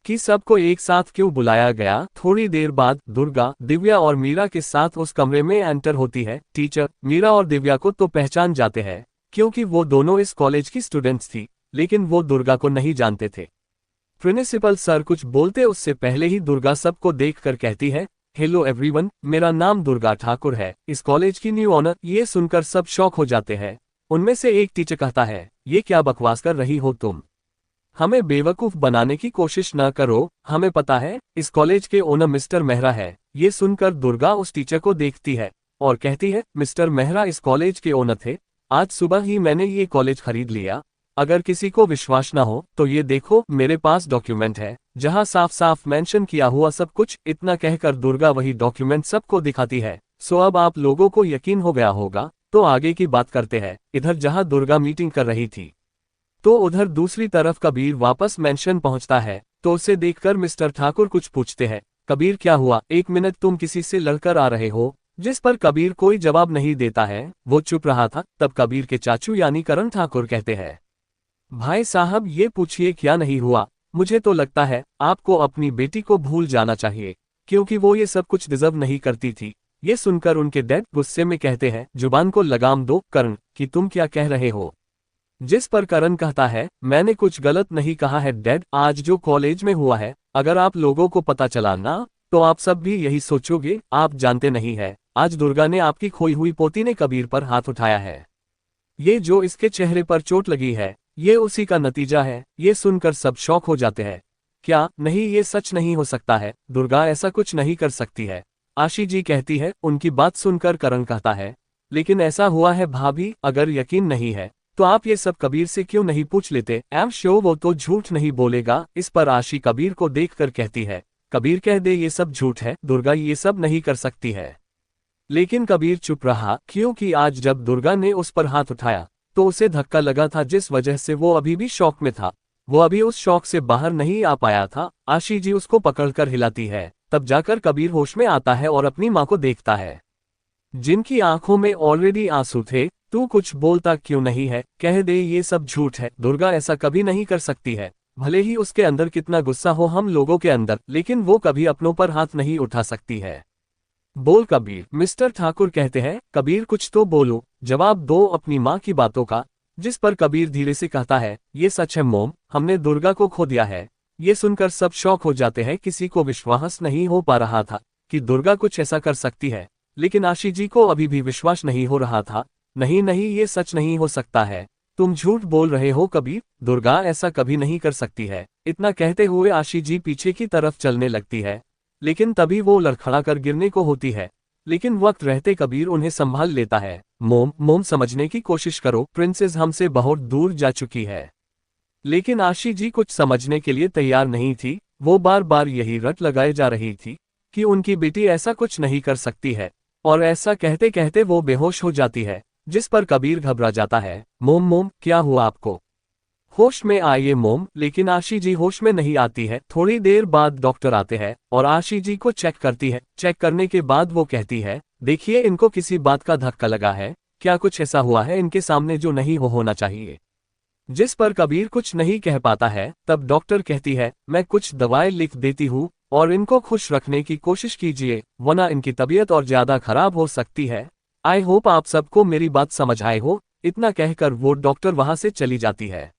Speaker 2: कि सबको एक साथ क्यों बुलाया गया। थोड़ी देर बाद दुर्गा, दिव्या और मीरा के साथ उस कमरे में एंटर होती है। टीचर मीरा और दिव्या को तो पहचान जाते हैं, क्योंकि वो दोनों इस कॉलेज की स्टूडेंट्स थी, लेकिन वो दुर्गा को नहीं जानते थे। प्रिंसिपल सर कुछ बोलते उससे पहले ही दुर्गा सबको देखकर कहती है, हेलो एवरीवन, मेरा नाम दुर्गा ठाकुर है, इस कॉलेज की न्यू ऑनर। ये सुनकर सब शॉक हो जाते हैं। उनमें से एक टीचर कहता है, ये क्या बकवास कर रही हो तुम? हमें बेवकूफ बनाने की कोशिश न करो, हमें पता है इस कॉलेज के ओनर मिस्टर मेहरा है। ये सुनकर दुर्गा उस टीचर को देखती है और कहती है, मिस्टर मेहरा इस कॉलेज के ओनर थे। आज सुबह ही मैंने ये कॉलेज खरीद लिया। अगर किसी को विश्वास ना हो तो ये देखो, मेरे पास डॉक्यूमेंट है जहां साफ साफ मेंशन किया हुआ सब कुछ। इतना कहकर दुर्गा वही डॉक्यूमेंट सबको दिखाती है। सो अब आप लोगों को यकीन हो गया होगा, तो आगे की बात करते हैं। इधर जहां दुर्गा मीटिंग कर रही थी, तो उधर दूसरी तरफ कबीर वापस मेंशन पहुंचता है। तो उसे देखकर मिस्टर ठाकुर कुछ पूछते हैं, कबीर क्या हुआ? एक मिनट, तुम किसी से लड़कर आ रहे हो? जिस पर कबीर कोई जवाब नहीं देता है, वो चुप रहा था। तब कबीर के चाचू यानी करण ठाकुर कहते हैं, भाई साहब ये पूछिए क्या नहीं हुआ? मुझे तो लगता है आपको अपनी बेटी को भूल जाना चाहिए, क्योंकि वो ये सब कुछ डिजर्व नहीं करती थी। ये सुनकर उनके डैड गुस्से में कहते हैं, जुबान को लगाम दो करण, कि तुम क्या कह रहे हो? जिस पर करण कहता है, मैंने कुछ गलत नहीं कहा है डैड। आज जो कॉलेज में हुआ है, अगर आप लोगों को पता चला ना, तो आप सब भी यही सोचोगे। आप जानते नहीं है, आज दुर्गा ने आपकी खोई हुई पोती ने कबीर पर हाथ उठाया है। ये जो इसके चेहरे पर चोट लगी है, ये उसी का नतीजा है। ये सुनकर सब शॉक हो जाते हैं। क्या नहीं, ये सच नहीं हो सकता है, दुर्गा ऐसा कुछ नहीं कर सकती है। आशी जी कहती है। उनकी बात सुनकर करण कहता है, लेकिन ऐसा हुआ है भाभी, अगर यकीन नहीं है तो आप ये सब कबीर से क्यों नहीं पूछ लेते? एम श्योर वो तो झूठ नहीं बोलेगा। इस पर आशी कबीर को देखकर कहती है, कबीर कह दे ये सब झूठ है, दुर्गा ये सब नहीं कर सकती है। लेकिन कबीर चुप रहा, क्योंकि आज जब दुर्गा ने उस पर हाथ उठाया तो उसे धक्का लगा था, जिस वजह से वो अभी भी शॉक में था। वो अभी उस शॉक से बाहर नहीं आ पाया था। आशी जी उसको पकड़कर हिलाती है। तब जाकर कबीर होश में आता है और अपनी माँ को देखता है, जिनकी आंखों में ऑलरेडी आंसू थे। तू कुछ बोलता क्यों नहीं है? कह दे ये सब झूठ है, दुर्गा ऐसा कभी नहीं कर सकती है। भले ही उसके अंदर कितना गुस्सा हो हम लोगों के अंदर, लेकिन वो कभी अपनों पर हाथ नहीं उठा सकती है। बोल कबीर। मिस्टर ठाकुर कहते हैं, कबीर कुछ तो बोलो, जवाब दो अपनी माँ की बातों का। जिस पर कबीर धीरे से कहता है, ये सच है मोम, हमने दुर्गा को खो दिया है। ये सुनकर सब शॉक हो जाते हैं, किसी को विश्वास नहीं हो पा रहा था कि दुर्गा कुछ ऐसा कर सकती है। लेकिन आशी जी को अभी भी विश्वास नहीं हो रहा था। नहीं नहीं, ये सच नहीं हो सकता है, तुम झूठ बोल रहे हो कबीर, दुर्गा ऐसा कभी नहीं कर सकती है। इतना कहते हुए आशी जी पीछे की तरफ चलने लगती है, लेकिन तभी वो लड़खड़ा कर गिरने को होती है। लेकिन वक्त रहते कबीर उन्हें संभाल लेता है। मोम मोम, समझने की कोशिश करो, प्रिंसेस हमसे बहुत दूर जा चुकी है। लेकिन आशी जी कुछ समझने के लिए तैयार नहीं थी। वो बार बार यही रट लगाए जा रही थी कि उनकी बेटी ऐसा कुछ नहीं कर सकती है, और ऐसा कहते कहते वो बेहोश हो जाती है। जिस पर कबीर घबरा जाता है। मोम मोम, क्या हुआ आपको? होश में आइए मोम। लेकिन आशी जी होश में नहीं आती है। थोड़ी देर बाद डॉक्टर आते हैं और आशी जी को चेक करती है। चेक करने के बाद वो कहती है, देखिए इनको किसी बात का धक्का लगा है, क्या कुछ ऐसा हुआ है इनके सामने जो नहीं होना चाहिए। जिस पर कबीर कुछ नहीं कह पाता है। तब डॉक्टर कहती है, मैं कुछ दवाएं लिख देती हूँ और इनको खुश रखने की कोशिश कीजिए, वरना इनकी तबीयत और ज्यादा खराब हो सकती है। आई होप आप सबको मेरी बात समझ आए हो। इतना कहकर वो डॉक्टर वहां से चली जाती है।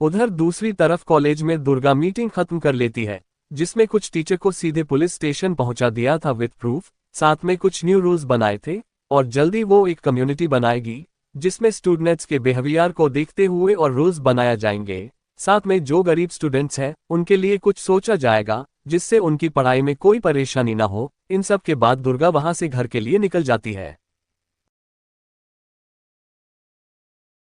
Speaker 2: उधर दूसरी तरफ कॉलेज में दुर्गा मीटिंग खत्म कर लेती है, जिसमें कुछ टीचर को सीधे पुलिस स्टेशन पहुंचा दिया था विद प्रूफ। साथ में कुछ न्यू रूल्स बनाए थे और जल्दी वो एक कम्युनिटी बनाएगी जिसमें स्टूडेंट्स के बिहेवियर को देखते हुए और रूल्स बनाया जाएंगे। साथ में जो गरीब स्टूडेंट्स हैं उनके लिए कुछ सोचा जाएगा जिससे उनकी पढ़ाई में कोई परेशानी ना हो। इन सब के बाद दुर्गा वहां से घर के लिए निकल जाती है।